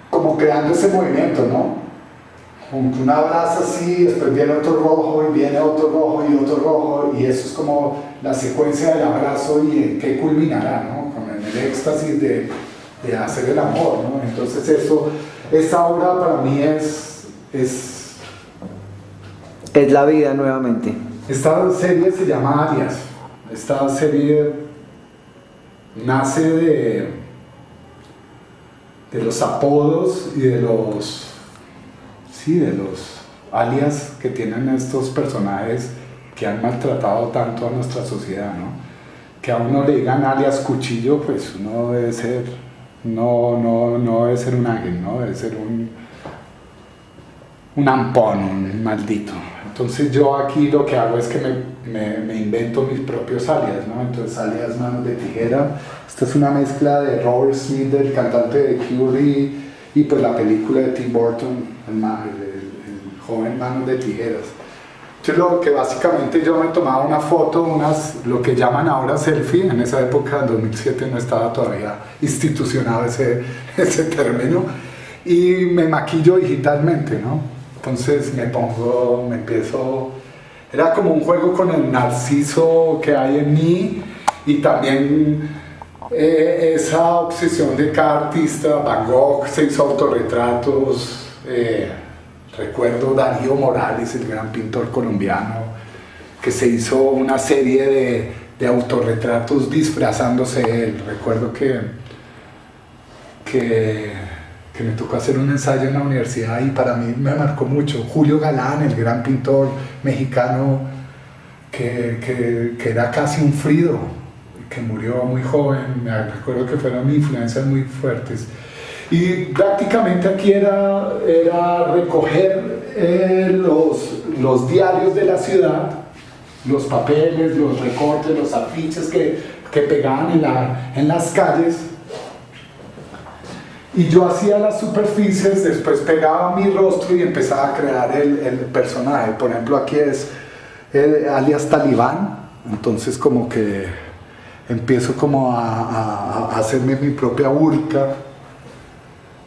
como creando ese movimiento, ¿no? Como que una abraza así, después viene otro rojo y viene otro rojo y otro rojo, y eso es como la secuencia del abrazo y en qué culminará, ¿no? Como en el éxtasis de hacer el amor, ¿no? Entonces esta obra para mí es la vida nuevamente. Esta serie se llama Alias. Esta serie nace de los apodos y de los alias que tienen estos personajes que han maltratado tanto a nuestra sociedad, ¿no? Que a uno le digan alias Cuchillo, pues uno debe ser, no debe ser un ángel, ¿no? Debe ser un ampón, un maldito. Entonces yo aquí lo que hago es que me invento mis propios alias, ¿no? Entonces alias Manos de Tijera. Esta es una mezcla de Robert Smith, el cantante de Cure, y pues la película de Tim Burton, el joven Manos de Tijeras. Entonces lo que básicamente yo me tomaba una foto, lo que llaman ahora selfie, en esa época, en 2007 no estaba todavía institucionado ese término, y me maquillo digitalmente, ¿no? Entonces era como un juego con el narciso que hay en mí, y también esa obsesión de cada artista. Van Gogh se hizo autorretratos, recuerdo Darío Morales, el gran pintor colombiano, que se hizo una serie de autorretratos disfrazándose él. Recuerdo que que me tocó hacer un ensayo en la universidad y para mí me marcó mucho. Julio Galán, el gran pintor mexicano que era casi un Frido, que murió muy joven, me recuerdo que fueron influencias muy fuertes. Y prácticamente aquí era recoger los diarios de la ciudad, los papeles, los recortes, los afiches que pegaban en las calles. Y yo hacía las superficies, después pegaba mi rostro y empezaba a crear el personaje. Por ejemplo, aquí es el alias Talibán, entonces como que empiezo como a hacerme mi propia burka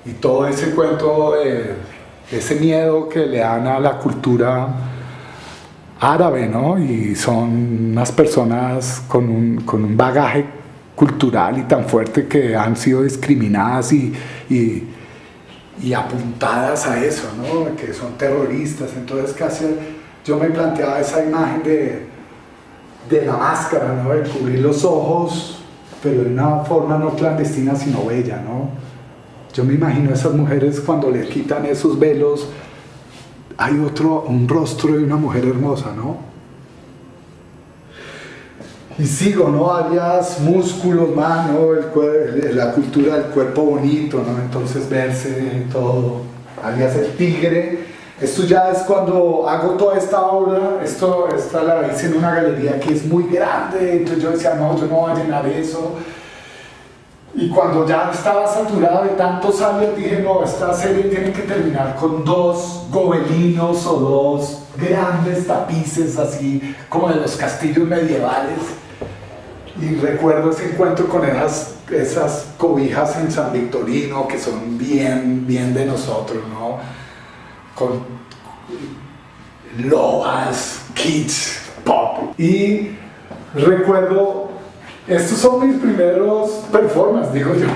y todo ese cuento de ese miedo que le dan a la cultura árabe, ¿no? Y son unas personas con un bagaje cultural y tan fuerte que han sido discriminadas y apuntadas a eso, ¿no? Que son terroristas. Entonces casi yo me planteaba esa imagen de la máscara, ¿no? De cubrir los ojos, pero de una forma no clandestina sino bella, ¿no? Yo me imagino a esas mujeres cuando les quitan esos velos, hay un rostro de una mujer hermosa, ¿no? Y sigo, ¿no? Alias músculos, mano, la cultura del cuerpo bonito, ¿no? Entonces verse todo, alias el tigre. Esto ya es cuando hago toda esta obra, esta la hice en una galería que es muy grande, entonces yo decía, no, yo no voy a llenar eso. Y cuando ya estaba saturado de tantos alias, dije, no, esta serie tiene que terminar con 2 gobelinos o 2 grandes tapices, así como de los castillos medievales. Y recuerdo ese encuentro con esas cobijas en San Victorino, que son bien de nosotros, ¿no? Con lobas, kitsch, pop. Y recuerdo, estos son mis primeros performances, digo yo.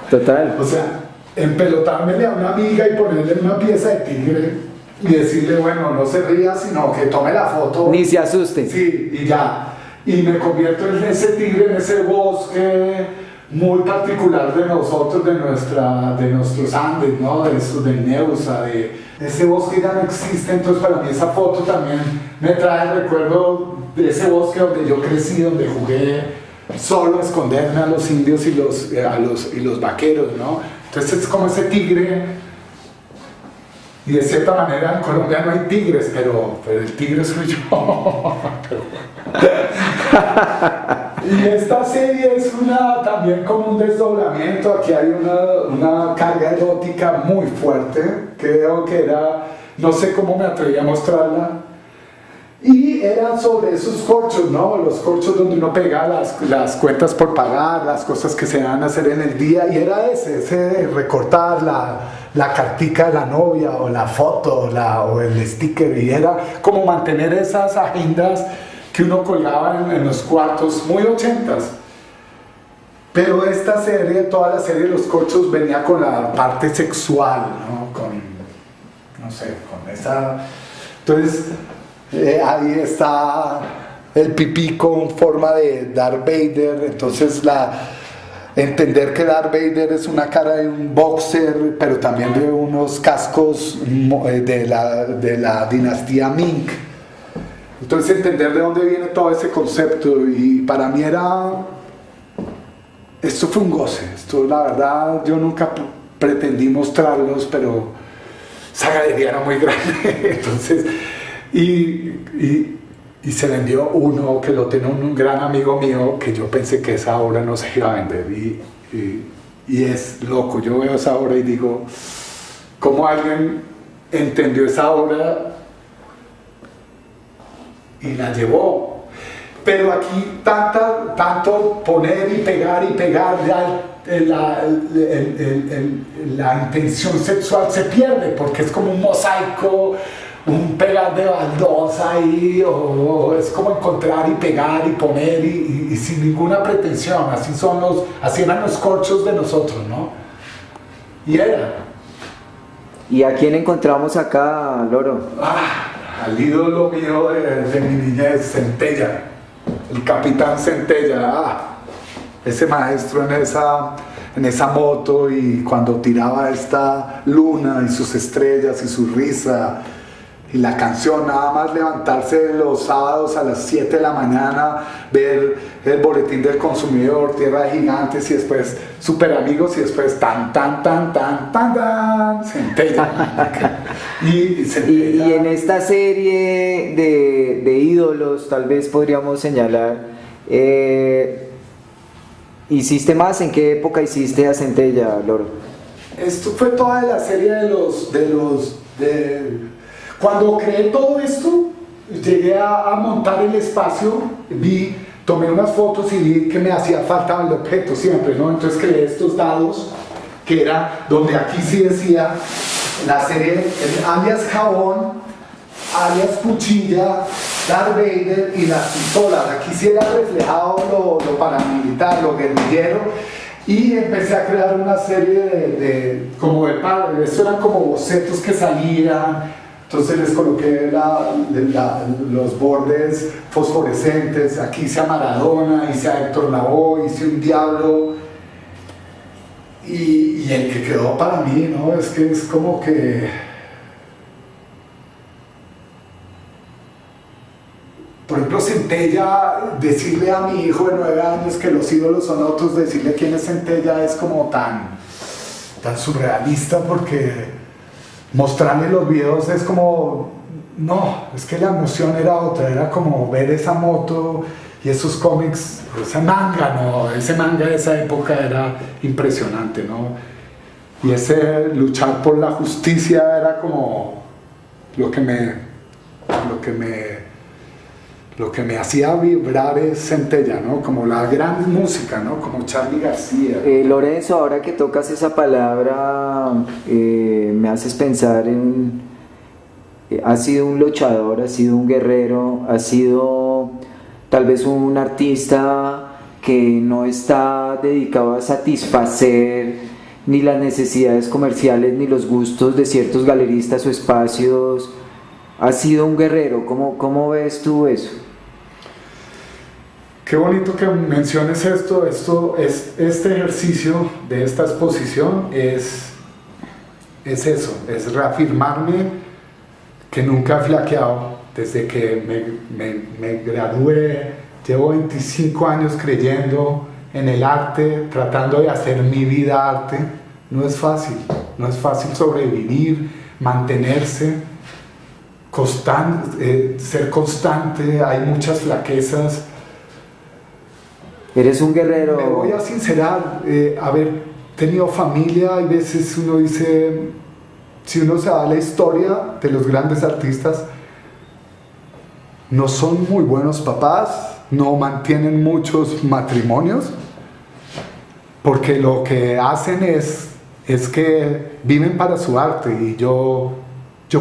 Total. O sea, empelotármele a una amiga y ponerle una pieza de tigre y decirle, bueno, no se ría, sino que tome la foto. Ni se asuste. Sí, y ya. Y me convierto en ese tigre, en ese bosque muy particular de nosotros, de nuestros Andes, ¿no? Del Neusa, de ese bosque ya no existe. Entonces para mí esa foto también me trae el recuerdo de ese bosque donde yo crecí, donde jugué solo a esconderme a los indios y los vaqueros, ¿no? Entonces es como ese tigre, y de cierta manera en Colombia no hay tigres, pero el tigre soy yo. Y esta serie es también como un desdoblamiento. Aquí hay una carga erótica muy fuerte, creo que no sé cómo me atreví a mostrarla. Y era sobre esos corchos, ¿no? Los corchos donde uno pega las cuentas por pagar, las cosas que se van a hacer en el día. Y era ese de recortar la cartica de la novia, o la foto, o el sticker. Y era como mantener esas agendas que uno colgaba en los cuartos, muy 80s. Pero esta serie, toda la serie de los corchos venía con la parte sexual, ¿no? Con esa... Entonces... ahí está el pipí con forma de Darth Vader. Entonces entender que Darth Vader es una cara de un boxer, pero también de unos cascos de la dinastía Ming. Entonces entender de dónde viene todo ese concepto, y para mí esto fue un goce. Esto, la verdad, yo nunca pretendí mostrarlos, pero esa galería era muy grande. Entonces y se vendió uno que lo tenía un gran amigo mío, que yo pensé que esa obra no se iba a vender, y es loco. Yo veo esa obra y digo, ¿cómo alguien entendió esa obra y la llevó? Pero aquí tanto poner y pegar la intención sexual se pierde, porque es como un mosaico, un pegar de baldosa ahí, o es como encontrar y pegar y poner y sin ninguna pretensión. Así eran los corchos de nosotros, ¿no? ¿Y a quién encontramos acá, Loro? Al ídolo mío de mi niñez, Centella, el capitán Centella. Ese maestro en esa moto y cuando tiraba esta luna y sus estrellas y su risa y la canción, nada más levantarse los sábados a las 7 de la mañana, ver el boletín del consumidor, Tierra de Gigantes y después Super Amigos y después tan tan tan tan tan tan Centella. y Centella. Y en esta serie de ídolos, tal vez podríamos señalar, ¿hiciste más? ¿En qué época hiciste a Centella, Loro? Esto fue toda la serie cuando creé todo esto, llegué a montar el espacio, tomé unas fotos y vi que me hacía falta el objeto siempre, ¿no? Entonces creé estos dados, que era donde aquí sí decía la serie, alias Jabón, alias Cuchilla, Darth Vader y las pistolas. Aquí sí era reflejado lo paramilitar, lo guerrillero. Y empecé a crear una serie esto eran como bocetos que salían, entonces les coloqué los bordes fosforescentes, aquí hice a Maradona, hice a Héctor Lavoe, hice un diablo, y el que quedó para mí, ¿no? Es que es como que... Por ejemplo, Centella, decirle a mi hijo de 9 años que los ídolos son otros, decirle quién es Centella es como tan surrealista, porque mostrarle los videos es como, no, es que la emoción era otra, era como ver esa moto y esos cómics, ese manga de esa época era impresionante, ¿no? Y ese luchar por la justicia era como lo que me hacía vibrar es Centella, ¿no? Como la gran música, ¿no? Como Charly García. Lorenzo, ahora que tocas esa palabra, me haces pensar en... has sido un luchador, has sido un guerrero, has sido tal vez un artista que no está dedicado a satisfacer ni las necesidades comerciales ni los gustos de ciertos galeristas o espacios. Has sido un guerrero. ¿Cómo ves tú eso? Qué bonito que menciones esto. Este ejercicio de esta exposición es eso, es reafirmarme que nunca he flaqueado. Desde que me gradué, llevo 25 años creyendo en el arte, tratando de hacer mi vida arte. No es fácil sobrevivir, mantenerse, ser constante, hay muchas flaquezas. Eres un guerrero. Me voy a sincerar, haber tenido familia, hay veces uno dice, si uno se va a la historia de los grandes artistas, no son muy buenos papás, no mantienen muchos matrimonios, porque lo que hacen es que viven para su arte, y yo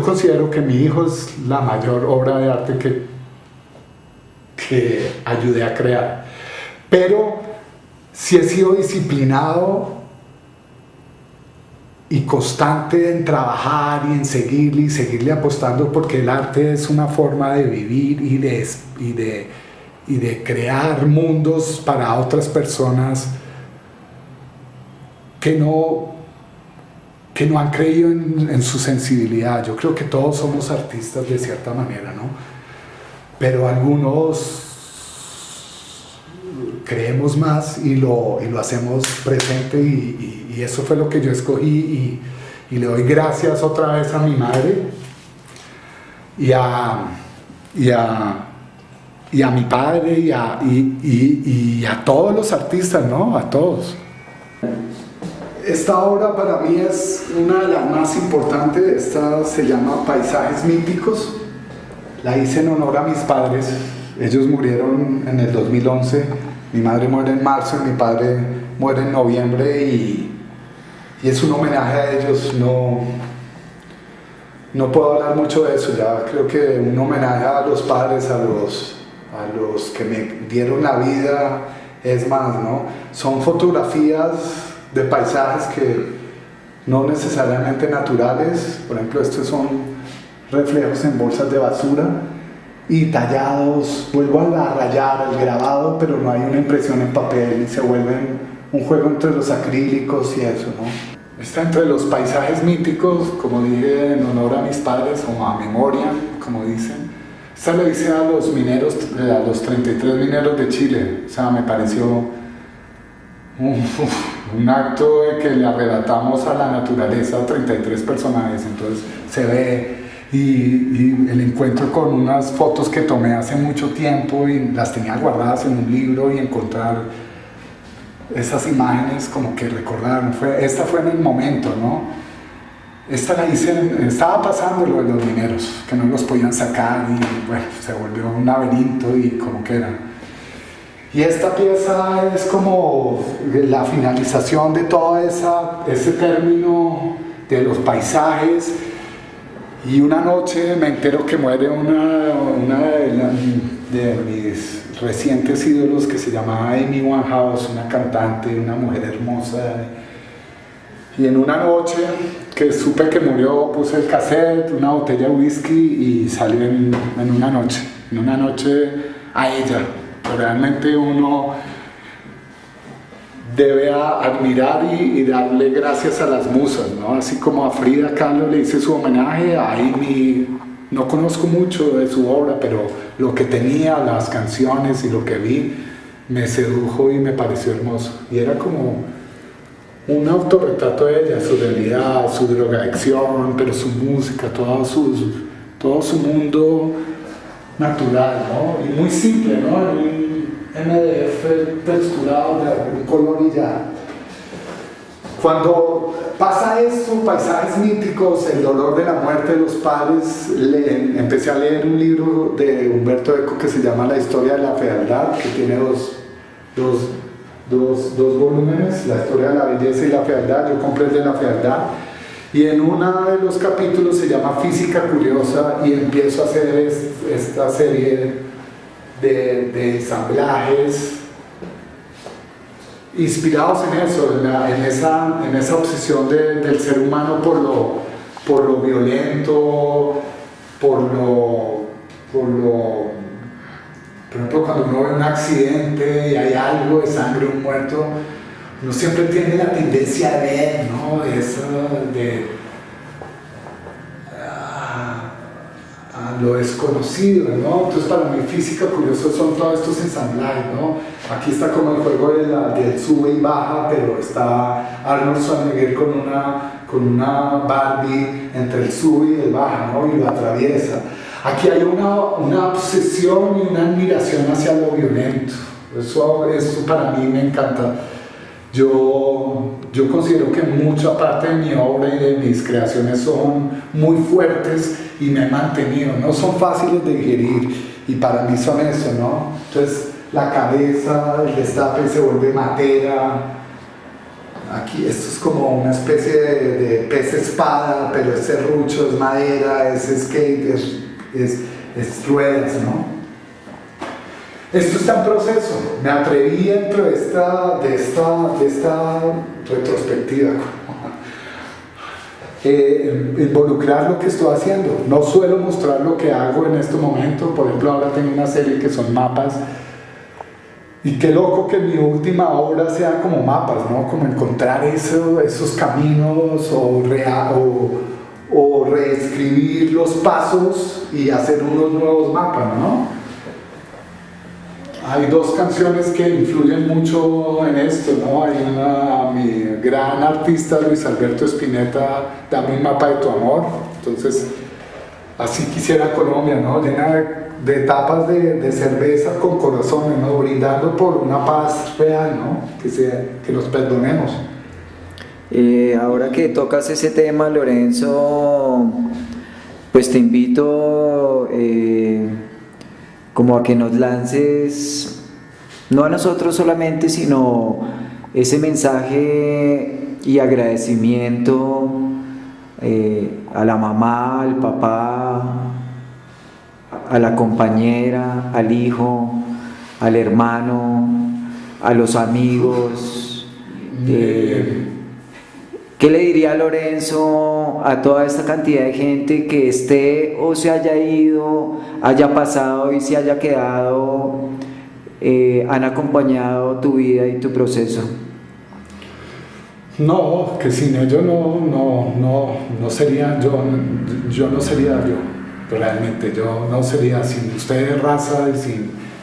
considero que mi hijo es la mayor obra de arte que ayudé a crear. Pero sí he sido disciplinado y constante en trabajar y en seguirle apostando, porque el arte es una forma de vivir y de crear mundos para otras personas que no han creído en su sensibilidad. Yo creo que todos somos artistas de cierta manera, ¿no? Pero algunos creemos más y lo hacemos presente, y eso fue lo que yo escogí, y le doy gracias otra vez a mi madre y a mi padre y a todos los artistas, ¿no? A todos. Esta obra para mí es una de las más importantes. Esta se llama Paisajes Míticos. La hice en honor a mis padres. Ellos murieron en el 2011. Mi madre muere en marzo y mi padre muere en noviembre, y es un homenaje a ellos. No puedo hablar mucho de eso, ya creo que un homenaje a los padres, a los que me dieron la vida, es más, ¿no? Son fotografías de paisajes que no necesariamente naturales. Por ejemplo, estos son reflejos en bolsas de basura y tallados, vuelvo a rayar el grabado, pero no hay una impresión en papel, y se vuelven un juego entre los acrílicos y eso, ¿no? Está entre los paisajes míticos, como dije, en honor a mis padres, o a memoria, como dicen. Esta le hice a los mineros, a los 33 mineros de Chile. O sea, me pareció un acto de que le arrebatamos a la naturaleza a 33 personajes. Entonces se ve, y el encuentro con unas fotos que tomé hace mucho tiempo y las tenía guardadas en un libro, y encontrar esas imágenes como que recordaron. Esta fue en el momento, ¿no? Esta la hice, estaba pasando lo de los mineros, que no los podían sacar, y bueno, se volvió un laberinto y como que era. Y esta pieza es como la finalización de todo ese término de los paisajes. Y una noche me entero que muere una de mis recientes ídolos, que se llamaba Amy Winehouse, una cantante, una mujer hermosa. Y en una noche que supe que murió, puse el cassette, una botella de whisky, y salí en una noche a ella. Realmente uno debe admirar y darle gracias a las musas, ¿no? Así como a Frida Kahlo le hice su homenaje, a Amy no conozco mucho de su obra, pero lo que tenía, las canciones y lo que vi, me sedujo y me pareció hermoso. Y era como un autorretrato de ella, su realidad, su drogadicción, pero su música, todo su mundo natural, ¿no? Y muy simple, ¿no? En un MDF texturado de algún color y ya. Cuando pasa esto, paisajes míticos, el dolor de la muerte de los padres, empecé a leer un libro de Humberto Eco que se llama La historia de la fealdad, que tiene dos volúmenes, La historia de la belleza y la fealdad. Yo compré el de la fealdad, y en uno de los capítulos se llama Física Curiosa, y empiezo a hacer esta serie de ensamblajes inspirados en eso, en esa obsesión del ser humano por lo violento, por ejemplo, cuando uno ve un accidente y hay algo de sangre, un muerto, uno siempre tiene la tendencia a ver, ¿no? A lo desconocido, ¿no? Entonces, para mí, Física Curiosa son todos estos ensamblajes, ¿no? Aquí está como el juego del sube y baja, pero está Arnold Schwarzenegger con una Barbie entre el sube y el baja, ¿no? Y lo atraviesa. Aquí hay una obsesión y una admiración hacia lo violento. Eso para mí me encanta. Yo considero que mucha parte de mi obra y de mis creaciones son muy fuertes y me he mantenido. No son fáciles de digerir, y para mí son eso, ¿no? Entonces la cabeza, el destape se vuelve matera. Aquí esto es como una especie de pez espada, pero es serrucho, es madera, es skate, es ruedas, ¿no? Esto está en proceso. Me atreví dentro de esta retrospectiva involucrar lo que estoy haciendo. No suelo mostrar lo que hago en este momento. Por ejemplo, ahora tengo una serie que son mapas, y qué loco que mi última obra sea como mapas, ¿no? Como encontrar esos caminos, o reescribir los pasos y hacer unos nuevos mapas, ¿no? Hay dos canciones que influyen mucho en esto, ¿no? Hay mi gran artista Luis Alberto Spinetta, Dame un mapa de tu amor. Entonces, así quisiera Colombia, ¿no? Llena de tapas de cerveza con corazones, ¿no? Brindando por una paz real, ¿no? Que nos perdonemos. Ahora que tocas ese tema, Lorenzo, pues te invito como a que nos lances, no a nosotros solamente, sino ese mensaje y agradecimiento a la mamá, al papá, a la compañera, al hijo, al hermano, a los amigos. ¿Qué le diría Lorenzo a toda esta cantidad de gente que esté o se haya ido, haya pasado y se haya quedado, han acompañado tu vida y tu proceso? No, que sin ello no sería yo no sería yo, realmente yo no sería sin ustedes raza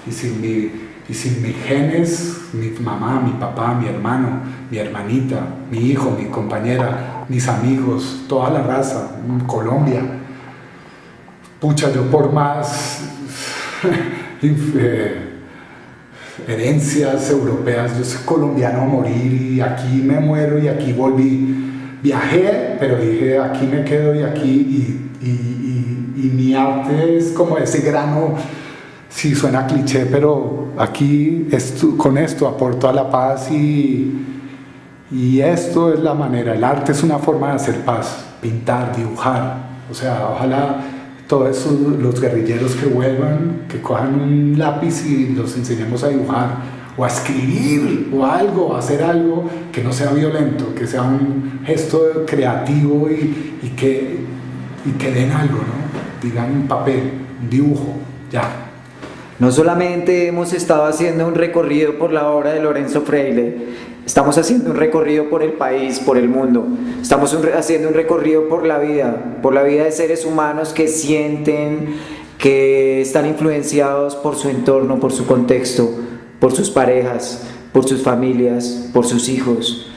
y sin mis genes, mi mamá, mi papá, mi hermano, mi hermanita, mi hijo, mi compañera, mis amigos, toda la raza, Colombia. Pucha, yo por más herencias europeas, yo soy colombiano a morir y aquí me muero y aquí volví. Viajé, pero dije aquí me quedo y aquí y mi arte es como ese grano, sí suena cliché, pero aquí con esto aporto a la paz y esto es la manera, el arte es una forma de hacer paz, pintar, dibujar, o sea, ojalá todos esos, los guerrilleros que vuelvan, que cojan un lápiz y los enseñemos a dibujar o a escribir o algo, a hacer algo que no sea violento, que sea un gesto creativo y que den algo, ¿no? Digan un papel, un dibujo, ya. No solamente hemos estado haciendo un recorrido por la obra de Lorenzo Freire, estamos haciendo un recorrido por el país, por el mundo, estamos haciendo un recorrido por la vida de seres humanos que sienten, que están influenciados por su entorno, por su contexto, por sus parejas, por sus familias, por sus hijos.